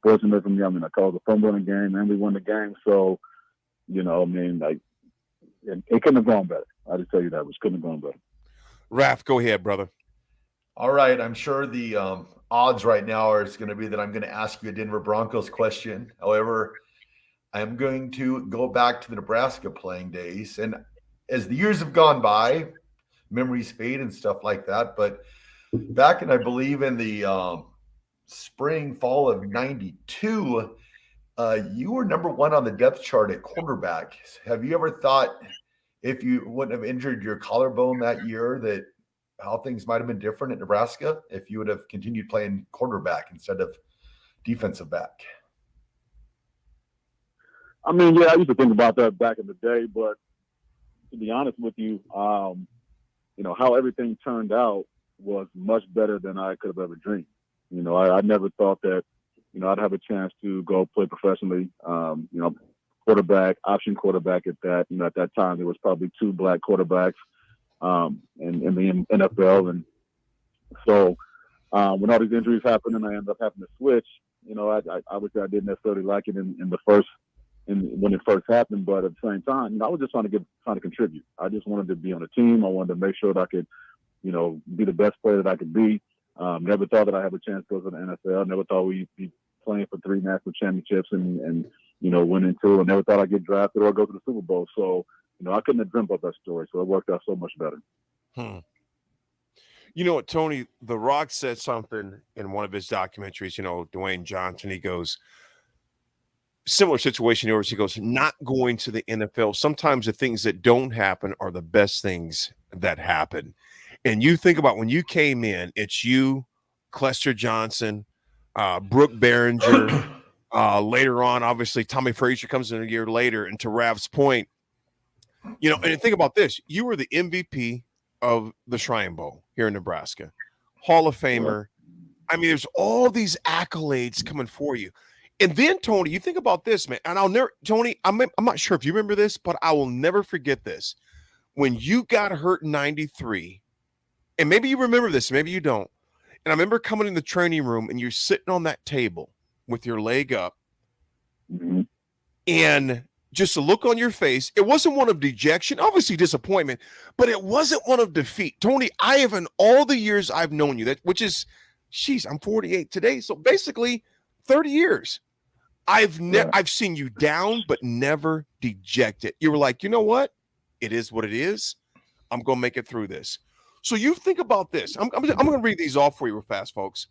fortunately for me, I called the fumbling game and we won the game. So, it couldn't have gone better. I just tell you that. It couldn't have gone better. Raff, go ahead, brother. All right. I'm sure the odds right now are going to be that I'm going to ask you a Denver Broncos question. However, I'm going to go back to the Nebraska playing days. And as the years have gone by, memories fade and stuff like that. But back in, I believe, in the fall of 92, you were number one on the depth chart at cornerback. Have you ever thought, if you wouldn't have injured your collarbone that year, that how things might have been different at Nebraska if you would have continued playing quarterback instead of defensive back? I mean, yeah, I used to think about that back in the day, but to be honest with you, how everything turned out was much better than I could have ever dreamed. I never thought that, I'd have a chance to go play professionally. Quarterback, option quarterback at that. At that time, there was probably 2 black quarterbacks in the NFL. And so when all these injuries happened and I ended up having to switch, I obviously I didn't necessarily like it when it first happened. But at the same time, I was just trying to contribute. I just wanted to be on a team. I wanted to make sure that I could, be the best player that I could be. Never thought that I had a chance to go to the NFL. Never thought we'd be playing for 3 national championships and winning 2. And never thought I'd get drafted or go to the Super Bowl. So, I couldn't have dreamt up that story. So it worked out so much better. You know what, Tony? The Rock said something in one of his documentaries, Dwayne Johnson. He goes, similar situation yours. He goes, not going to the NFL. Sometimes the things that don't happen are the best things that happen. And you think about when you came in, it's you, Clester Johnson, Brooke Behringer. Later on, obviously, Tommy Frazier comes in a year later. And to Raff's point, and think about this. You were the MVP of the Shrine Bowl here in Nebraska, Hall of Famer. I mean, there's all these accolades coming for you. And then, Tony, you think about this, man. And I'll never, Tony, I'm not sure if you remember this, but I will never forget this. When you got hurt in 93, and maybe you remember this, maybe you don't. And I remember coming in the training room and you're sitting on that table with your leg up. Mm-hmm. And just a look on your face. It wasn't one of dejection, obviously disappointment, but it wasn't one of defeat. Tony, I have in all the years I've known you, which is, I'm 48 today. So basically 30 years. I've seen you down, but never dejected. You were like, you know what? It is what it is. I'm going to make it through this. So you think about this. I'm going to read these off for you real fast, folks.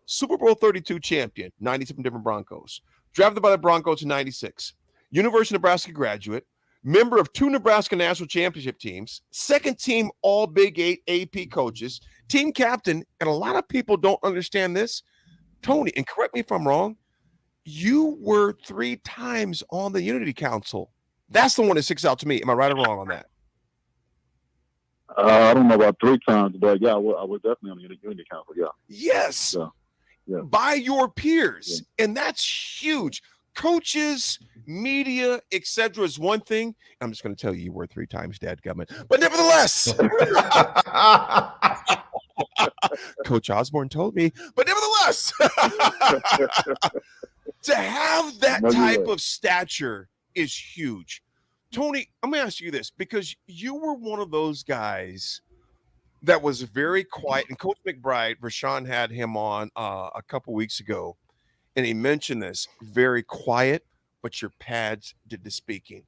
Super Bowl 32 champion, 97 different Broncos. Drafted by the Broncos in 96. University of Nebraska graduate. Member of 2 Nebraska national championship teams. Second team all Big 8 AP coaches. Team captain. And a lot of people don't understand this. Tony, and correct me if I'm wrong, you were 3 times on the Unity Council. That's the one that sticks out to me. Am I right or wrong on that? I don't know about 3 times, but yeah, I was definitely on the Unity Council. Yeah. Yes. So, yeah. By your peers. Yeah. And that's huge. coaches, media, etc. is one thing. I'm just going to tell you were 3 times dadgummit. But nevertheless, Coach Osborne told me, but nevertheless, to have that type of stature is huge. Tony, I'm going to ask you this, because you were one of those guys that was very quiet. And Coach McBride, Rashawn had him on a couple weeks ago, and he mentioned this, very quiet, but your pads did the speaking.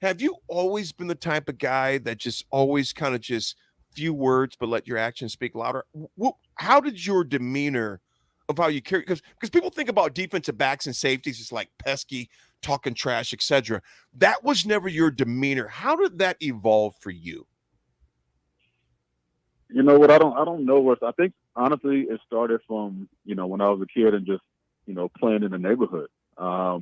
Have you always been the type of guy that just always kind of just few words, but let your actions speak louder? How did your demeanor of how you carry, because people think about defensive backs and safeties as like pesky, talking trash, etc. That was never your demeanor. How did that evolve for you? You know what? I don't know where. I think honestly, it started from when I was a kid and just playing in the neighborhood. I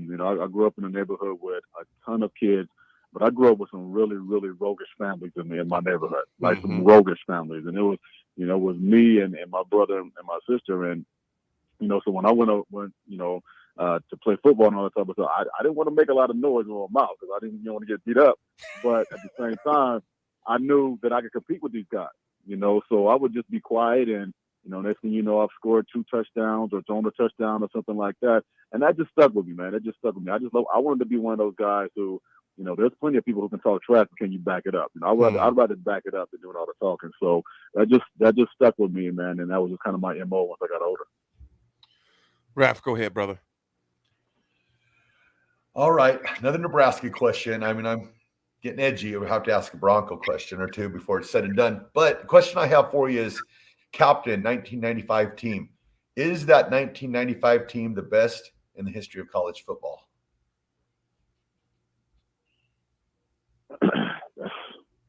grew up in a neighborhood with a ton of kids, but I grew up with some really, really roguish families in my neighborhood, like some roguish families, and it was it was me and my brother and my sister, and so when I went to play football and all that type of stuff, I didn't want to make a lot of noise with my mouth because I didn't want to get beat up, but at the same time, I knew that I could compete with these guys. So I would just be quiet, and next thing you know, I've scored 2 touchdowns or thrown a touchdown or something like that, and that just stuck with me, man. It just stuck with me. I wanted to be one of those guys who, there's plenty of people who can talk trash, but can you back it up? I'd rather back it up than doing all the talking. So that just stuck with me, man, and that was just kind of my MO once I got older. Raff, go ahead, brother. All right, another Nebraska question. I mean, I'm getting edgy. We'll have to ask a Bronco question or two before it's said and done. But the question I have for you is, captain, 1995 team. Is that 1995 team the best in the history of college football?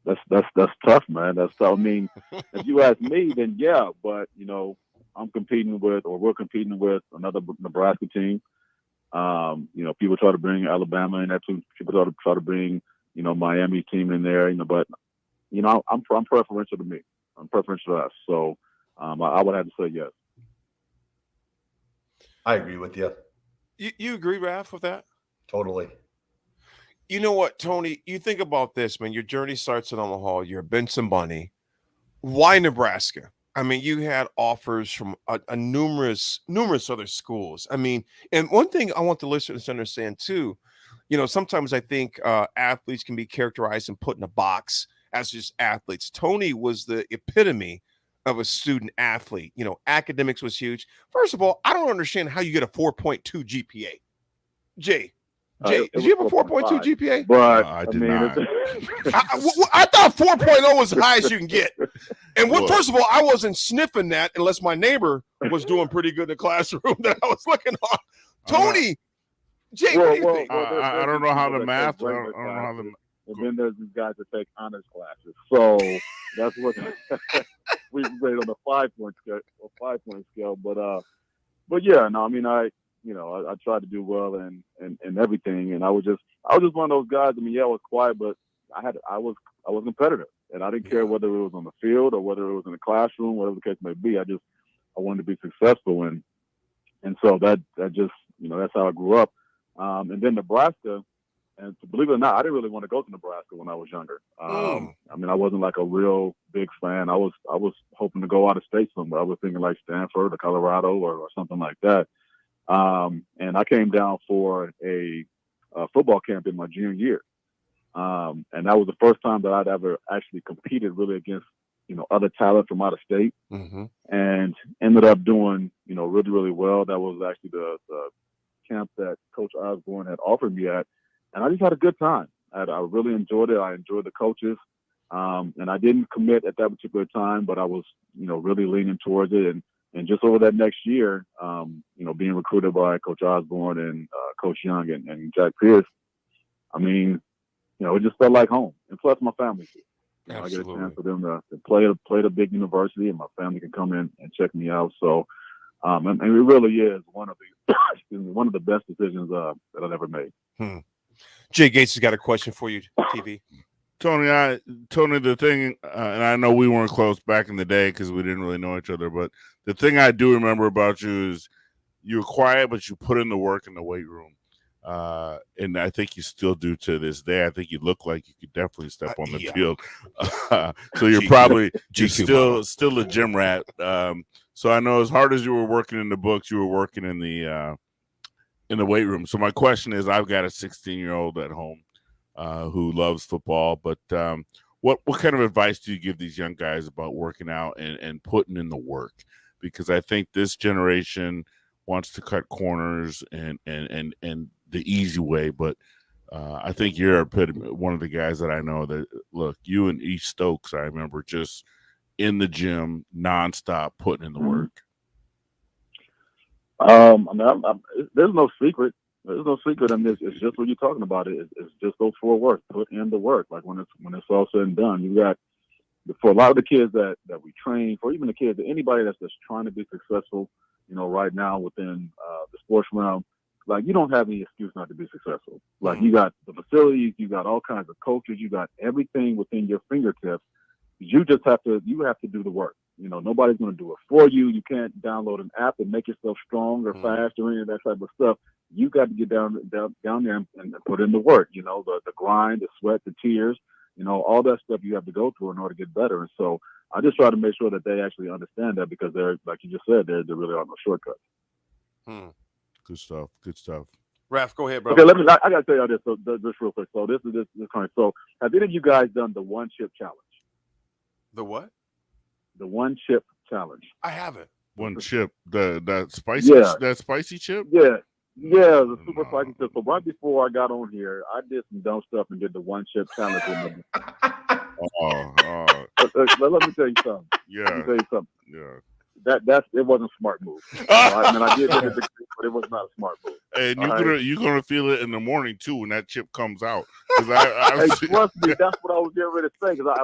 That's tough, man. That's tough. I mean, if you ask me, then yeah. But we're competing with another Nebraska team. People try to bring Alabama in that too. People try to bring Miami team in there. But I'm preferential to me. I'm preferential to us. So I would have to say yes. I agree with you. You agree, Raff, with that? Totally. You know what, Tony? You think about this, man. Your journey starts in Omaha. You're a Benson Bunny. Why Nebraska? I mean, you had offers from a numerous other schools. I mean, and one thing I want the listeners to understand too, sometimes I think athletes can be characterized and put in a box as just athletes. Tony was the epitome of a student athlete. Academics was huge. First of all, I don't understand how you get a 4.2 GPA. Jay, did you have a 4.2 GPA? But I did not. I thought 4.0 was the highest you can get. And first of all, I wasn't sniffing that unless my neighbor was doing pretty good in the classroom that I was looking on. Tony, Jay, what do you think? I don't know how to math. I don't know how to. And then there's these guys that take honors classes. So that's what we rate on the 5-point scale. But yeah, no, I mean, I tried to do well and everything, and I was just one of those guys. I mean, yeah, I was quiet, but I was competitive, and I didn't care whether it was on the field or whether it was in the classroom, whatever the case may be. I wanted to be successful, and so that just that's how I grew up. And then Nebraska, and believe it or not, I didn't really want to go to Nebraska when I was younger. I mean, I wasn't like a real big fan. I was hoping to go out of state somewhere. I was thinking like Stanford or Colorado or something like that. And I came down for a football camp in my junior year. And that was the first time that I'd ever actually competed really against, other talent from out of state, and ended up doing, really, really well. That was actually the camp that Coach Osborne had offered me at. And I just had a good time. I really enjoyed it. I enjoyed the coaches. And I didn't commit at that particular time, but I was, really leaning towards it. And just over that next year, being recruited by Coach Osborne and Coach Young and Jack Pierce, I mean, it just felt like home. And plus my family too. I get a chance for them to play at a big university, and my family can come in and check me out. So, and it really is one of the best decisions that I've ever made. Jay Gates has got a question for you, TV. Tony, the thing, and I know we weren't close back in the day because we didn't really know each other, but the thing I do remember about you is you were quiet, but you put in the work in the weight room. And I think you still do to this day. I think you look like you could definitely step on the field. So you're probably still a gym rat. So I know as hard as you were working in the books, you were working in the weight room. So my question is, I've got a 16-year-old at home who loves football, but what kind of advice do you give these young guys about working out and putting in the work? Because I think this generation wants to cut corners and the easy way, but I think you're one of the guys that I know that, look, you and East Stokes, I remember just in the gym nonstop putting in the work. There's no secret. There's no secret in this. It's just what you're talking about. It's just those 4 words. Put in the work. Like when it's all said and done, you got, for a lot of the kids that we train, for even the kids, anybody that's just trying to be successful, right now within the sports realm, like, you don't have any excuse not to be successful. Like, you got the facilities, you got all kinds of coaches, you got everything within your fingertips. You just have to do the work. Nobody's going to do it for you. You can't download an app and make yourself strong or fast or any of that type of stuff. You got to get down there and put in the work. The grind, the sweat, the tears, all that stuff you have to go through in order to get better. And so I just try to make sure that they actually understand that, because they're, like you just said, there really are no shortcuts. Good stuff. Good stuff. Raff, go ahead, brother. Okay, I got to tell you this, just real quick. So this kind of, so have any of you guys done the 1 chip challenge? The what? The 1 chip challenge. I haven't. 1 chip, that spicy chip? Yeah, the super spicy chip. So right before I got on here, I did some dumb stuff and did the 1 chip challenge with me. Let me tell you something. Yeah. It wasn't a smart move. I did it, but it was not a smart move. And you're gonna feel it in the morning too when that chip comes out. Hey, trust me, that's what I was getting ready to say. Because I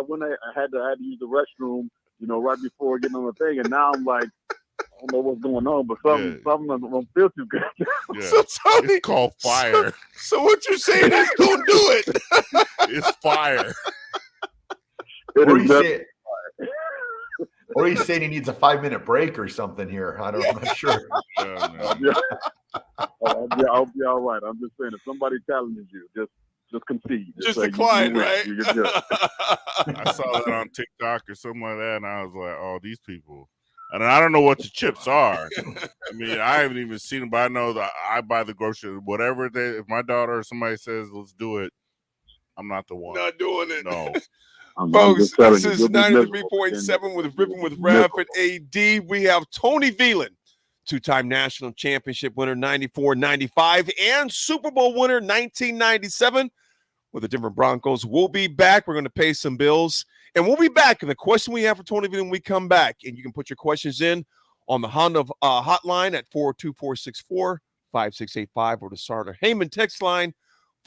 had to use the restroom, right before getting on the thing, and now I'm like, I don't know what's going on, but something don't feel too good. Yeah. So Tony, it's called fire. So what you're saying is, don't do it. It's fire. Or he's saying he needs a 5-minute break or something here. I'm not sure. I'll be all right. I'm just saying, if somebody challenges you, just concede. Just decline, right? You're good. I saw that on TikTok or something like that, and I was like, oh, these people. And I don't know what the chips are. I mean, I haven't even seen them, but I know that I buy the grocery. Whatever if my daughter or somebody says, let's do it, I'm not the one. Not doing it. No. Folks, this is 93.7 with Riffin with Raff and AD. We have Tony Veland, 2-time national championship winner 94-95 and Super Bowl winner 1997 with the Denver Broncos. We'll be back. We're going to pay some bills, and we'll be back. And the question we have for Tony Veland when we come back, and you can put your questions in on the Honda hotline at 424-64-5685 or the Sartor Heyman text line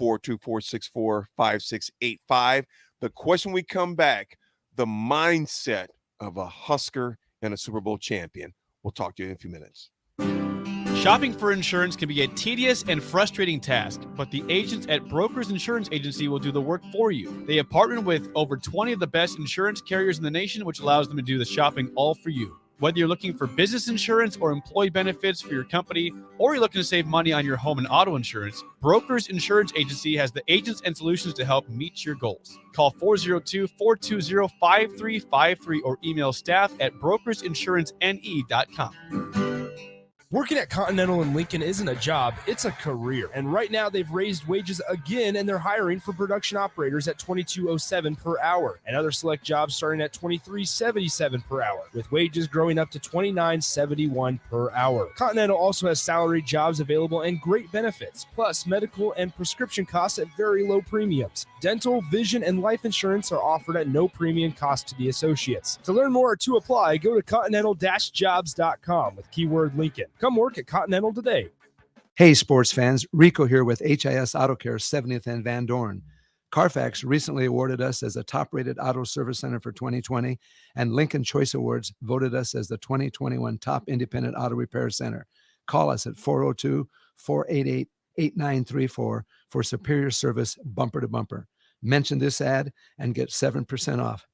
424-64-5685. The question we come back, the mindset of a Husker and a Super Bowl champion. We'll talk to you in a few minutes. Shopping for insurance can be a tedious and frustrating task, but the agents at Brokers Insurance Agency will do the work for you. They have partnered with over 20 of the best insurance carriers in the nation, which allows them to do the shopping all for you. Whether you're looking for business insurance or employee benefits for your company, or you're looking to save money on your home and auto insurance, Brokers Insurance Agency has the agents and solutions to help meet your goals. Call 402-420-5353 or email staff@brokersinsurancene.com. Working at Continental in Lincoln isn't a job, it's a career. And right now they've raised wages again, and they're hiring for production operators at $22.07 per hour and other select jobs starting at $23.77 per hour, with wages growing up to $29.71 per hour. Continental also has salaried jobs available and great benefits, plus medical and prescription costs at very low premiums. Dental, vision, and life insurance are offered at no premium cost to the associates. To learn more or to apply, go to continental-jobs.com with keyword Lincoln. Come work at Continental today. Hey, sports fans. Rico here with HIS Auto Care 70th and Van Dorn. Carfax recently awarded us as a top-rated auto service center for 2020, and Lincoln Choice Awards voted us as the 2021 top independent auto repair center. Call us at 402-488-8934 for superior service bumper to bumper. Mention this ad and get 7% off.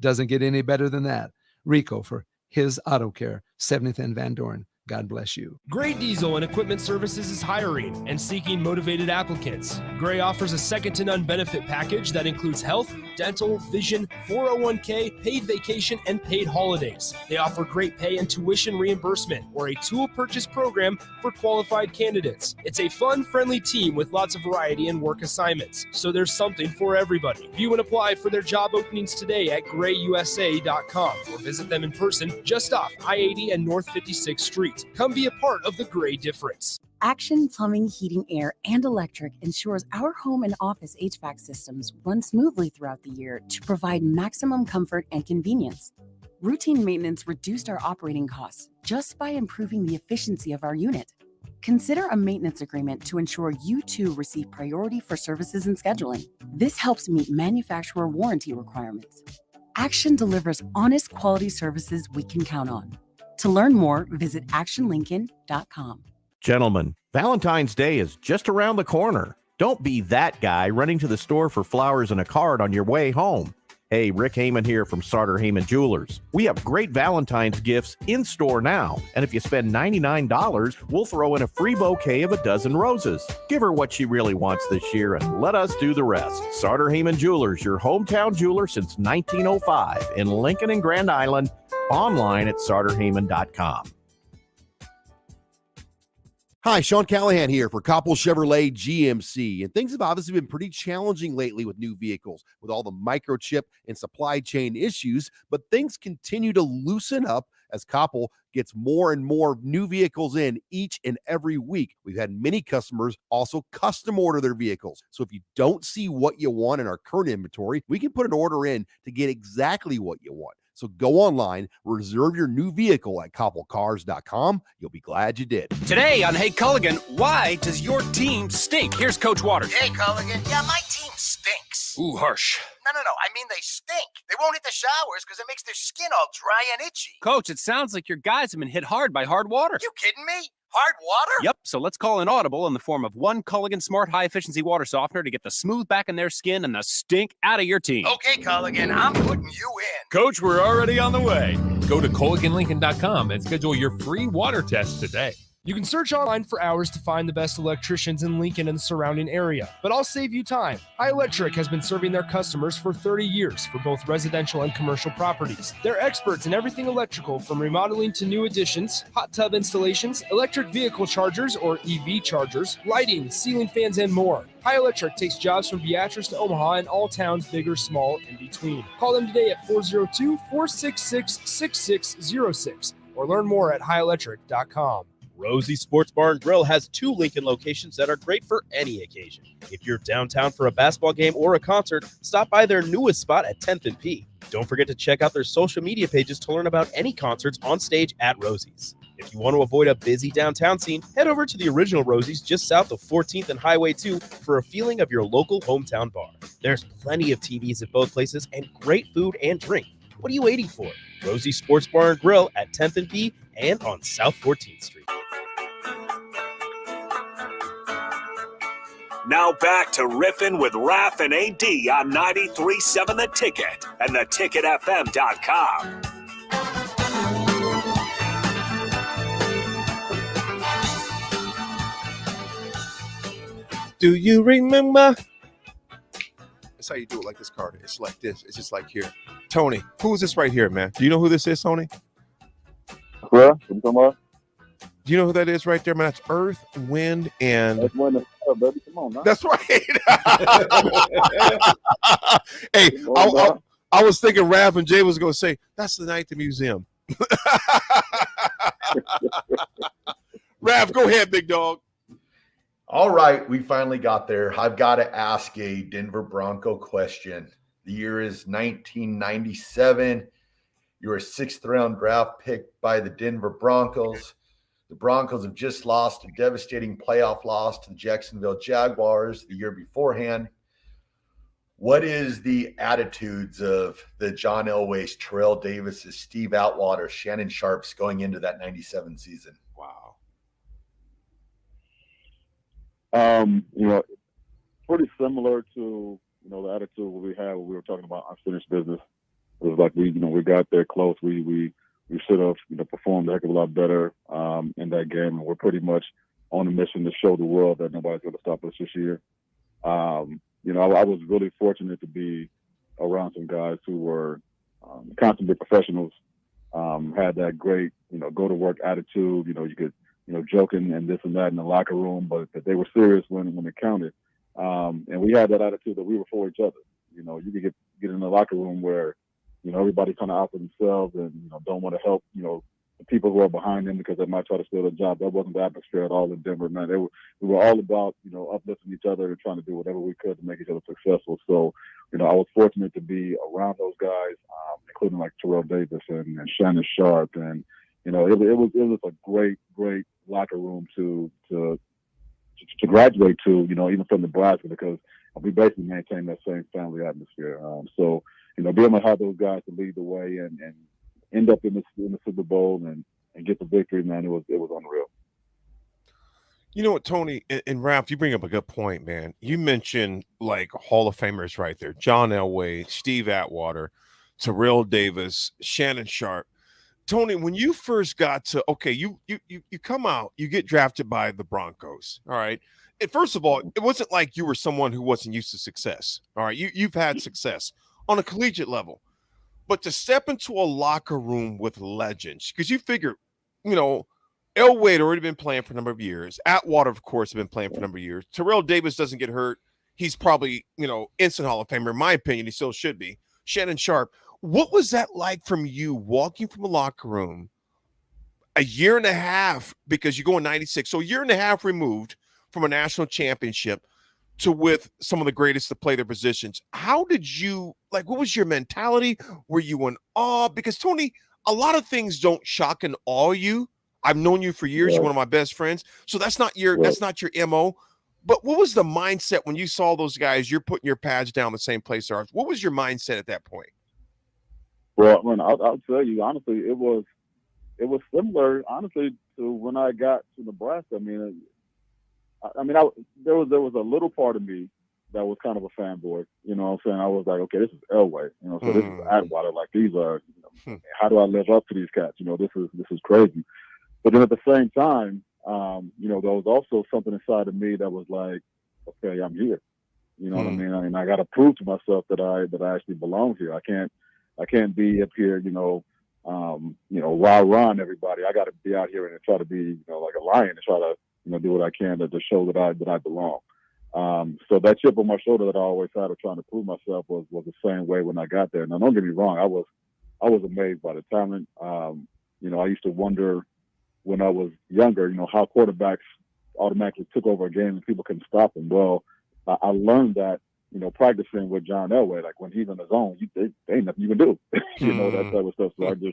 Doesn't get any better than that. Rico for his Auto Care 70th and Van Dorn. God bless you. Gray Diesel and Equipment Services is hiring and seeking motivated applicants. Gray offers a second-to-none benefit package that includes health, dental, vision, 401k, paid vacation, and paid holidays. They offer great pay and tuition reimbursement or a tool purchase program for qualified candidates. It's a fun, friendly team with lots of variety and work assignments, so there's something for everybody. View and apply for their job openings today at grayusa.com or visit them in person just off I-80 and North 56th Street. Come be a part of the Gray difference. Action Plumbing, Heating, Air, and Electric ensures our home and office HVAC systems run smoothly throughout the year to provide maximum comfort and convenience. Routine maintenance reduced our operating costs just by improving the efficiency of our unit. Consider a maintenance agreement to ensure you too receive priority for services and scheduling. This helps meet manufacturer warranty requirements. Action delivers honest quality services we can count on. To learn more, visit actionlincoln.com. Gentlemen, Valentine's Day is just around the corner. Don't be that guy running to the store for flowers and a card on your way home. Hey, Rick Heyman here from Sartor Heyman Jewelers. We have great Valentine's gifts in store now, and if you spend $99, we'll throw in a free bouquet of a dozen roses. Give her what she really wants this year and let us do the rest. Sartor Heyman Jewelers, your hometown jeweler since 1905 in Lincoln and Grand Island, online at sartorheyman.com. Hi, Sean Callahan here for Koppel Chevrolet GMC. And things have obviously been pretty challenging lately with new vehicles, with all the microchip and supply chain issues, but things continue to loosen up as Koppel gets more and more new vehicles in each and every week. We've had many customers also custom order their vehicles. So if you don't see what you want in our current inventory, we can put an order in to get exactly what you want. So go online, reserve your new vehicle at koppelcars.com. You'll be glad you did. Today on Hey Culligan, why does your team stink? Here's Coach Waters. Hey, Culligan. Yeah, my team stinks. Ooh, harsh. No. I mean, they stink. They won't hit the showers because it makes their skin all dry and itchy. Coach, it sounds like your guys have been hit hard by hard water. You kidding me? Hard water? Yep, so let's call an audible in the form of one Culligan Smart High Efficiency Water Softener to get the smooth back in their skin and the stink out of your team. Okay, Culligan, I'm putting you in. Coach, we're already on the way. Go to CulliganLincoln.com and schedule your free water test today. You can search online for hours to find the best electricians in Lincoln and the surrounding area, but I'll save you time. High Electric has been serving their customers for 30 years for both residential and commercial properties. They're experts in everything electrical, from remodeling to new additions, hot tub installations, electric vehicle chargers or EV chargers, lighting, ceiling fans, and more. High Electric takes jobs from Beatrice to Omaha and all towns, big or small, in between. Call them today at 402-466-6606 or learn more at highelectric.com. Rosie Sports Bar and Grill has 2 Lincoln locations that are great for any occasion. If you're downtown for a basketball game or a concert, stop by their newest spot at 10th and P. Don't forget to check out their social media pages to learn about any concerts on stage at Rosie's. If you want to avoid a busy downtown scene, head over to the original Rosie's just south of 14th and Highway 2 for a feeling of your local hometown bar. There's plenty of TVs at both places and great food and drink. What are you waiting for? Rosie Sports Bar and Grill at 10th and P and on South 14th Street. Now back to Riffin with Raff and AD on 93.7 The Ticket and theticketfm.com. Do you remember? That's how you do it, like this card. It's like this. It's just like here. Tony, who is this right here, man? Do you know who this is, Tony? Yeah, what you talking about? Do you know who that is right there, man? That's Earth, Wind, and... That's one of the baby. Come on, man. That's right. Hey, I was thinking Raff and Jay was going to say, that's the night at the museum. Raff, go ahead, big dog. All right, we finally got there. I've got to ask a Denver Bronco question. The year is 1997. You were a 6th-round draft pick by the Denver Broncos. The Broncos have just lost a devastating playoff loss to the Jacksonville Jaguars the year beforehand. What is the attitudes of the John Elway's, Terrell Davis's, Steve Atwater, Shannon Sharp's going into that 97 season? Wow. Pretty similar to, the attitude we had when we were talking about unfinished business. It was like we got there close. We we should have, performed a heck of a lot better in that game. And we're pretty much on a mission to show the world that nobody's going to stop us this year. I was really fortunate to be around some guys who were consummate professionals, had that great, go to work attitude. You could, joking and this and that in the locker room, but that they were serious when it counted. And we had that attitude that we were for each other. You could get in the locker room where, everybody kind of out for themselves and, don't want to help, the people who are behind them because they might try to steal their job. That wasn't the atmosphere at all in Denver, man. We were all about, uplifting each other and trying to do whatever we could to make each other successful. So, I was fortunate to be around those guys, including like Terrell Davis and Shannon Sharp. And, it was a great, great locker room to graduate to, even from Nebraska, because we basically maintained that same family atmosphere. So, being able to have those guys to lead the way and end up in the Super Bowl and get the victory, man, it was unreal. You know what, Tony and Raff, you bring up a good point, man. You mentioned like Hall of Famers right there: John Elway, Steve Atwater, Terrell Davis, Shannon Sharp. Tony, when you first got to you come out, you get drafted by the Broncos. All right. And first of all, it wasn't like you were someone who wasn't used to success. All right. You've had success on a collegiate level. But to step into a locker room with legends, because you figure, Elway had already been playing for a number of years. Atwater, of course, had been playing for a number of years. Terrell Davis doesn't get hurt. He's probably, instant Hall of Famer. In my opinion, he still should be. Shannon Sharp. What was that like from you walking from a locker room a year and a half, because you go in 96, so a year and a half removed from a national championship to with some of the greatest to play their positions? How did you, what was your mentality? Were you in awe? Because, Tony, a lot of things don't shock and awe you. I've known you for years. Right. You're one of my best friends. So that's not your MO. But what was the mindset when you saw those guys, you're putting your pads down the same place they are? What was your mindset at that point? Well, I'll tell you, honestly, it was similar, honestly, to when I got to Nebraska. There was a little part of me that was kind of a fanboy. You know what I'm saying? I was like, okay, this is Elway. So this is Atwater. Like, these are, how do I live up to these cats? This is crazy. But then at the same time, there was also something inside of me that was like, okay, I'm here. You know what I mean? And I got to prove to myself that I actually belong here. I can't be up here, rah-rah everybody. I got to be out here and try to be, like a lion and try to, do what I can to show that I belong. So that chip on my shoulder that I always had of trying to prove myself was the same way when I got there. Now, don't get me wrong, I was amazed by the talent. I used to wonder when I was younger, how quarterbacks automatically took over a game and people couldn't stop them. Well, I learned that, practicing with John Elway, like when he's on his own, they ain't nothing you can do, that type of stuff. So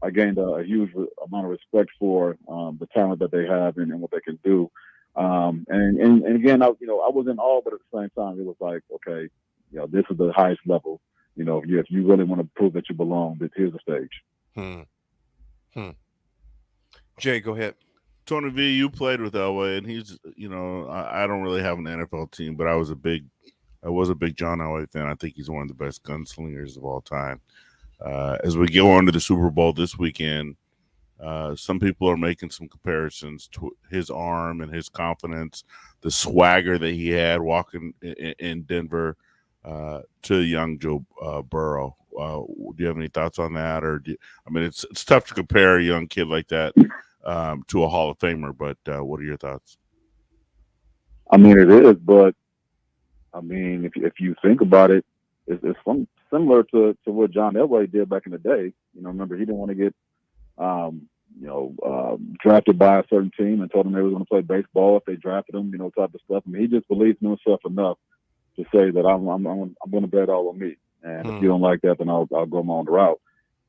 I gained a huge amount of respect for the talent that they have and what they can do. And again, I was in awe, but at the same time, it was like, okay, this is the highest level. If you really want to prove that you belong, then here's the stage. Jay, go ahead. Tony V, you played with Elway, and he's, I don't really have an NFL team, but I was a big John Elway fan. I think he's one of the best gunslingers of all time. As we go on to the Super Bowl this weekend, some people are making some comparisons to his arm and his confidence, the swagger that he had walking in Denver to young Joe Burrow. Do you have any thoughts on that? Or it's tough to compare a young kid like that to a Hall of Famer, but what are your thoughts? It is, but if you think about it, it's similar to what John Elway did back in the day. Remember, he didn't want to get drafted by a certain team and told them they were going to play baseball if they drafted him, type of stuff. He just believes in himself enough to say that I'm going to bet all on me. And if you don't like that, then I'll go my own route.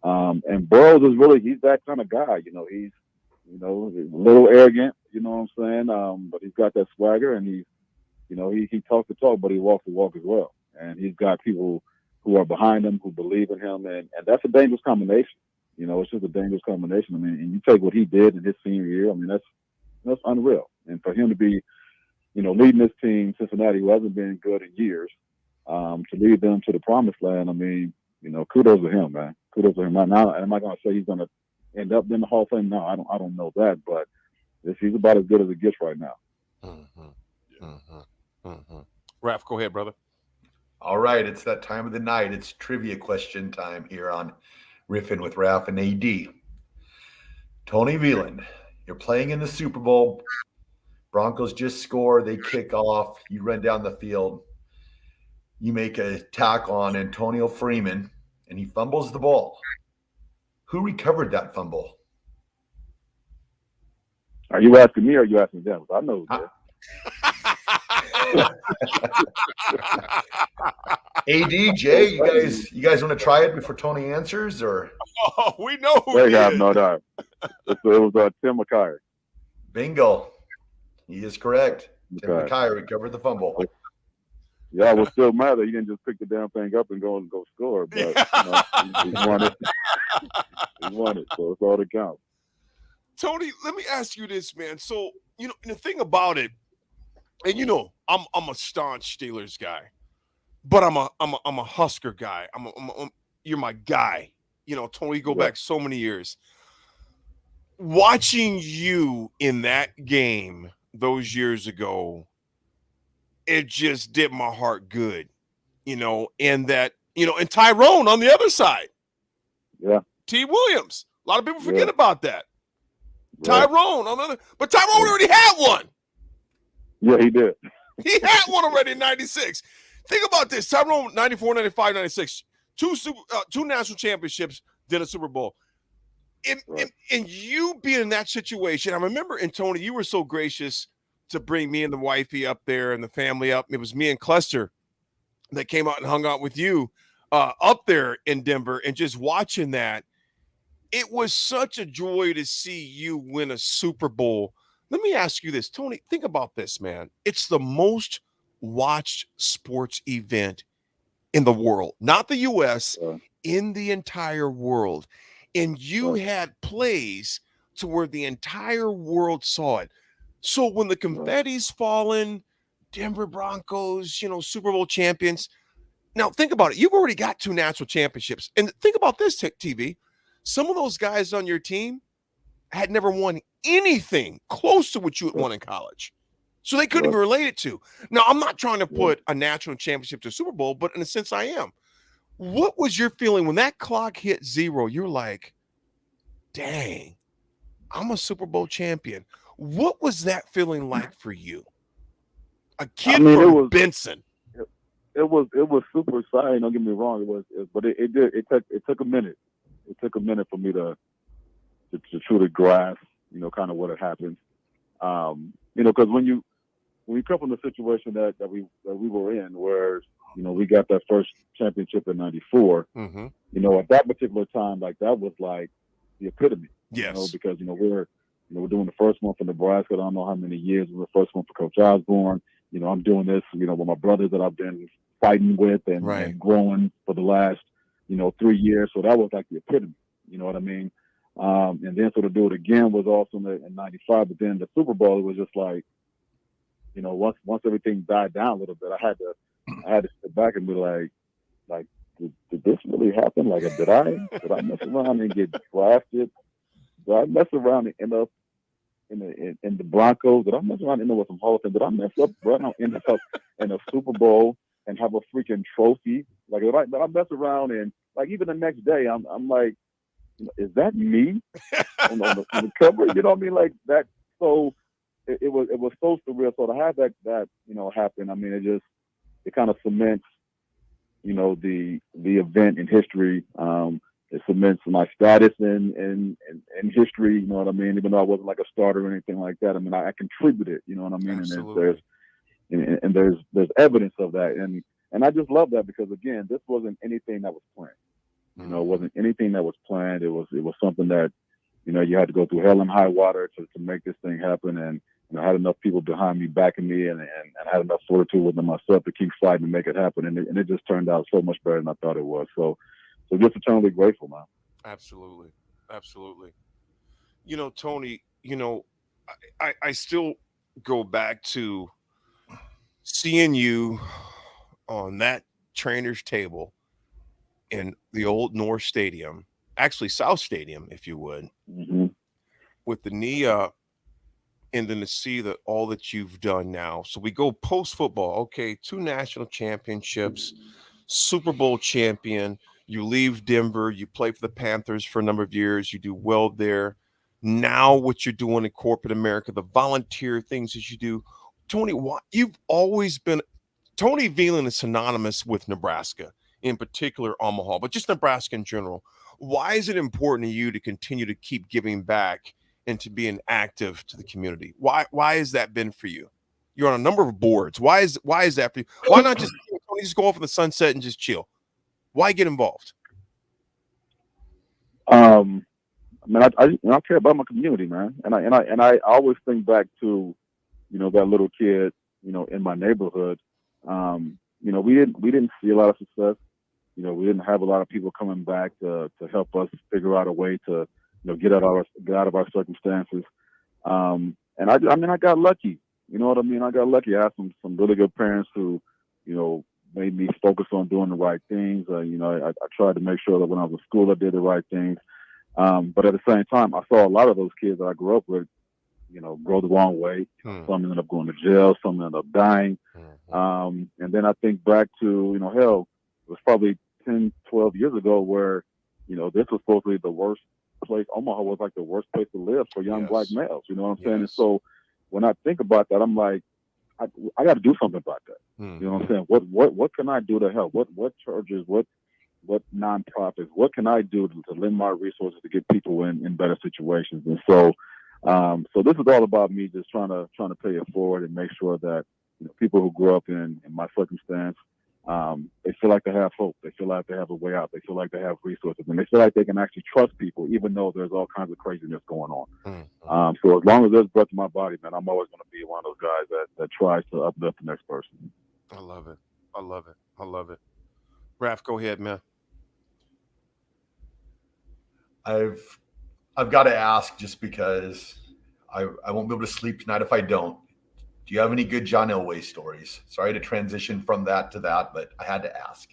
And Burrows is he's that kind of guy. He's a little arrogant, you know what I'm saying? But he's got that swagger, and he talks the talk, but he walks the walk as well. And he's got people who are behind him, who believe in him, and that's a dangerous combination. It's just a dangerous combination. And you take what he did in his senior year, that's unreal. And for him to be, leading this team, Cincinnati, who hasn't been good in years, to lead them to the promised land, kudos to him, man. Kudos to him. Now, am I going to say he's going to end up in the Hall of Fame? No, I don't know that, but he's about as good as it gets right now. Raff, go ahead, brother. All right, it's that time of the night. It's trivia question time here on Riffin with Raff and AD. Tony Veland, you're playing in the Super Bowl. Broncos just score. They kick off. You run down the field. You make a tackle on Antonio Freeman, and he fumbles the ball. Who recovered that fumble? Are you asking me or are you asking them? I know that. AD, Jay, you guys want to try it before Tony answers, or? Oh, we know who They he have is. no doubt. It was Tim McKyer. Bingo. He is correct. Tim Okay. McKyer recovered the fumble. Yeah, I was still mad that he didn't just pick the damn thing up and go score. But he won it. He won it, so it's all that counts. Tony, let me ask you this, man. So, and the thing about it, and I'm a staunch Steelers guy, but I'm a Husker guy. You're my guy. Tony, go back so many years. Watching you in that game those years ago, it just did my heart good, and that, and Tyrone on the other side. Yeah. T. Williams. A lot of people forget about that. Right. Tyrone on the other, but Tyrone already had one. Yeah, he did. He had one already in 96. Think about this. Tyrone, 94, 95, 96. Two national championships, then a Super Bowl. And you being in that situation, I remember, and Tony, you were so gracious to bring me and the wifey up there and the family up. It was me and Cluster that came out and hung out with you up there in Denver, and just watching that, it was such a joy to see you win a Super Bowl. Let me ask you this, Tony, think about this, man. It's the most watched sports event in the world, not the U.S., in the entire world. And you had plays to where the entire world saw it. So when the confetti's falling, Denver Broncos, Super Bowl champions. Now think about it. You've already got 2 national championships. And think about this, TV. Some of those guys on your team had never won anything close to what you had won in college. So they couldn't even relate it to. Now, I'm not trying to put a national championship to Super Bowl, but in a sense I am. What was your feeling when that clock hit 0? You're like, dang, I'm a Super Bowl champion. What was that feeling like for you? A kid from Benson. It was super exciting. Don't get me wrong. But it took a minute. It took a minute for me to truly grasp, kind of what had happened. Because when you come from the situation that we were in, where we got that first championship in '94. At that particular time, like that was like the epitome. Yes. Because we're doing the first one for Nebraska. I don't know how many years. We're the first one for Coach Osborne. I'm doing this, with my brothers that I've been fighting with and growing for the last, 3 years. So that was like the epitome. You know what I mean? And then to do it again was awesome in '95. But then the Super Bowl, it was just like, once everything died down a little bit, I had to sit back and be like, did this really happen? Like, did I mess around and get drafted? Did I mess around and end up in the Broncos? Did I mess around and end up with some Hall of Fame? Did I mess up right now, end up in a Super Bowl and have a freaking trophy? Like, did I mess around and like even the next day, I'm like, is that me on the cover? You know what I mean? Like that. So it was so surreal. So to have that happen, I mean, it kind of cements, the event in history. It cements my status in history. You know what I mean? Even though I wasn't like a starter or anything like that. I mean, I contributed. You know what I mean? Absolutely. And there's evidence of that. And I just love that because again, this wasn't anything that was planned. It wasn't anything that was planned. It was something that, you had to go through hell and high water to make this thing happen. And I had enough people behind me backing me and I had enough fortitude within myself to keep fighting and make it happen. And it just turned out so much better than I thought it was. So just eternally grateful, man. Absolutely. Absolutely. Tony, I still go back to seeing you on that trainer's table in the old North Stadium actually South Stadium, if you would, with the knee up, and then to see that all that you've done now. So we go post football. Okay, 2 national championships, Super Bowl champion. You leave Denver. You play for the Panthers for a number of years. You do well there. Now what you're doing in corporate America, the volunteer things that you do. Tony, you've always been – Tony Veland is synonymous with Nebraska, in particular Omaha, but just Nebraska in general. Why is it important to you to continue to keep giving back and to being active to the community? Why has that been for you? You're on a number of boards. Why is that for you? Why not just go off in the sunset and just chill? Why get involved? I mean, I care about my community, man, and I always think back to, that little kid, in my neighborhood. We didn't see a lot of success. We didn't have a lot of people coming back to help us figure out a way to, get out of our circumstances. And I got lucky. You know what I mean? I got lucky. I had some really good parents who, made me focus on doing the right things. I tried to make sure that when I was in school, I did the right things. But at the same time, I saw a lot of those kids that I grew up with, go the wrong way. Some ended up going to jail. Some ended up dying. And then I think back to, hell, it was probably 10, 12 years ago where, this was supposed to be the worst place. Omaha was like the worst place to live for young black males. You know what I'm saying? And so when I think about that, I'm like, I got to do something about that. You know what I'm saying? What can I do to help? What churches, what nonprofits, what can I do to lend my resources to get people in better situations? And so this is all about me just trying to pay it forward and make sure that people who grew up in my circumstance, they feel like they have hope. They feel like they have a way out. They feel like they have resources, and they feel like they can actually trust people, even though there's all kinds of craziness going on. So as long as there's breath in my body, man, I'm always going to be one of those guys that tries to uplift the next person. I love it. I love it. I love it. Raff, go ahead, man. I've got to ask, just because I won't be able to sleep tonight if I don't. Do you have any good John Elway stories? Sorry to transition from that to that, but I had to ask.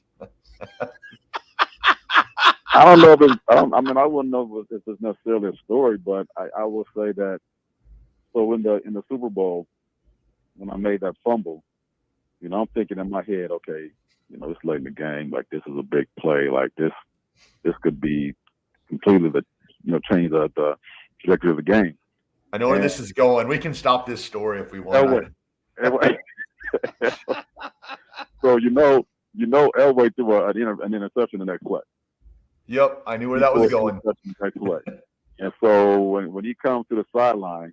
I don't know if it's, I wouldn't know if it's necessarily a story, but I will say that. So in the Super Bowl, when I made that fumble, I'm thinking in my head, okay, it's late in the game. Like, this is a big play. Like, this could be completely change the trajectory of the game. I know where this is going. We can stop this story if we want. Elway. So Elway threw an interception the next play. Yep, I knew where that was going. Next play. And so when he comes to the sideline,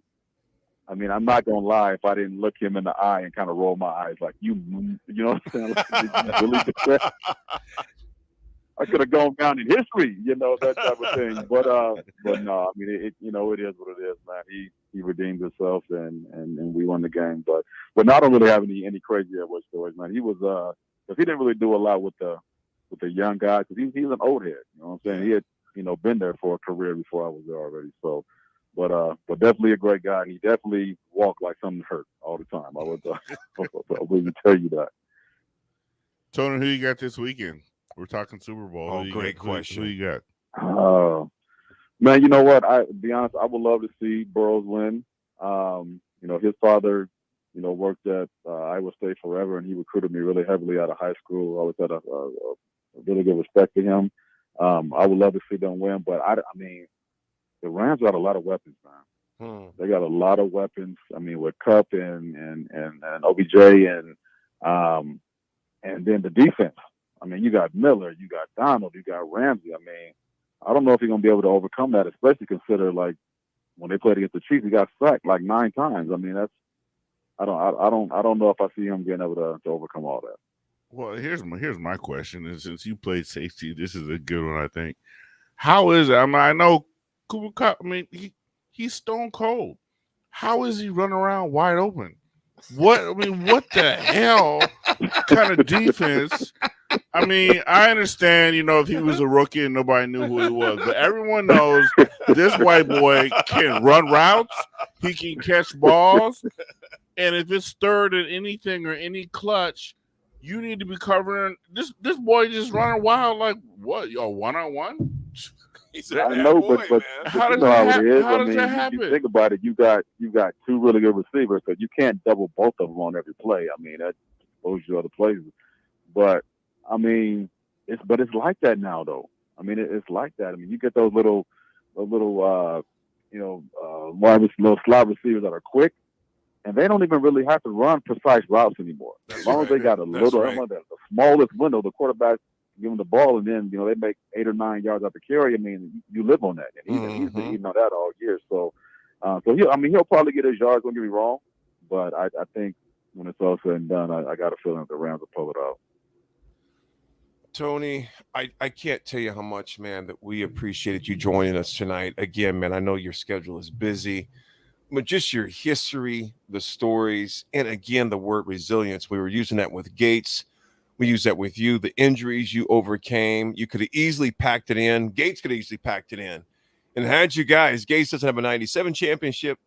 I mean, I'm not gonna lie. If I didn't look him in the eye and kind of roll my eyes, like you know what I'm saying? Like, really I could have gone down in history, that type of thing. But no, I mean, it is what it is, man. He redeemed himself, and we won the game. But no, I don't really have any crazy Elway stories, man. He was because he didn't really do a lot with the young guys, because he's an old head. You know what I'm saying? He had been there for a career before I was there already. So, but definitely a great guy. He definitely walked like something hurt all the time. I would tell you that. Tony, who you got this weekend? We're talking Super Bowl. Oh, great question. Who you got? Man, you know what? To be honest, I would love to see Burrows win. His father, worked at Iowa State forever, and he recruited me really heavily out of high school. I always had a really good respect for him. I would love to see them win, but I mean, the Rams got a lot of weapons, man. They got a lot of weapons. I mean, with Kupp and OBJ and then the defense. I mean, you got Miller, you got Donald, you got Ramsey. I mean, I don't know if he's gonna be able to overcome that, especially consider like when they played against the Chiefs, he got sacked like 9 times. I mean, I don't know if I see him being able to overcome all that. Well, here's my question, and since you played safety, this is a good one, I think. How is it? I mean, I know Cooper Kupp. I mean, he's stone cold. How is he running around wide open? What the hell kind of defense? I mean, I understand, if he was a rookie and nobody knew who he was, but everyone knows this white boy can run routes, he can catch balls, and if it's third and anything or any clutch, you need to be covering. This boy just running wild like what? Y'all 1-on-1? He's I know, but you know how it is. I mean, you think about it. You got two really good receivers, so you can't double both of them on every play. I mean, that exposes you to other plays. But I mean, it's like that now, though. I mean, it's like that. I mean, you get those little slot receivers that are quick, and they don't even really have to run precise routes anymore. As long as they got a little, the smallest window, the quarterback give them the ball, and then they make 8 or 9 yards out the carry. I mean, you live on that, and he's been eating on that all year. So, he'll probably get his yards. Don't get me wrong, but I think when it's all said and done, I got a feeling that the Rams will pull it out. Tony, I can't tell you how much, man, that we appreciated you joining us tonight. Again, man, I know your schedule is busy, but just your history, the stories, and again, the word resilience. We were using that with Gates. We use that with you. The injuries you overcame, you could have easily packed it in. Gates could have easily packed it in. And had you guys, Gates doesn't have a 97 championship.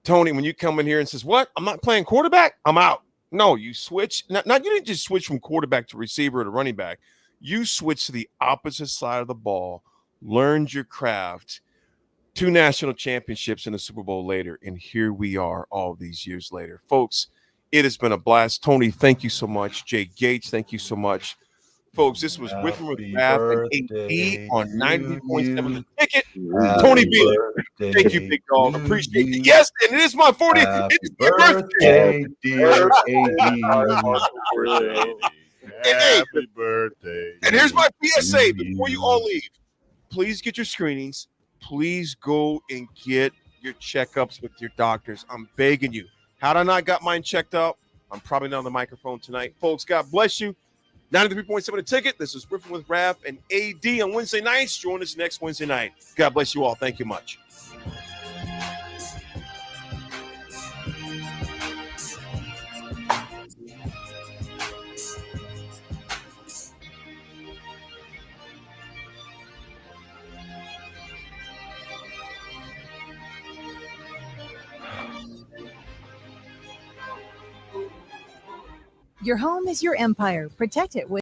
Tony, when you come in here and says, what? I'm not playing quarterback? I'm out. No, you switch. You didn't just switch from quarterback to receiver to running back. You switched to the opposite side of the ball, learned your craft, 2 national championships in the Super Bowl later, and here we are all these years later. Folks, it has been a blast. Tony, thank you so much. Jay Gates, thank you so much. Folks, this was Riffin with Raff and AD on 93.7 The Ticket. Tony B, thank you, big dog. Appreciate it. Yes, and it is my 40th. It's my birthday. Dear Happy birthday. And here's my PSA before you all leave. Please get your screenings. Please go and get your checkups with your doctors. I'm begging you. Had I not got mine checked out, I'm probably not on the microphone tonight. Folks, God bless you. 93.7 The Ticket. This is Riffin with Raff and AD on Wednesday nights. Join us next Wednesday night. God bless you all. Thank you much. Your home is your empire. Protect it with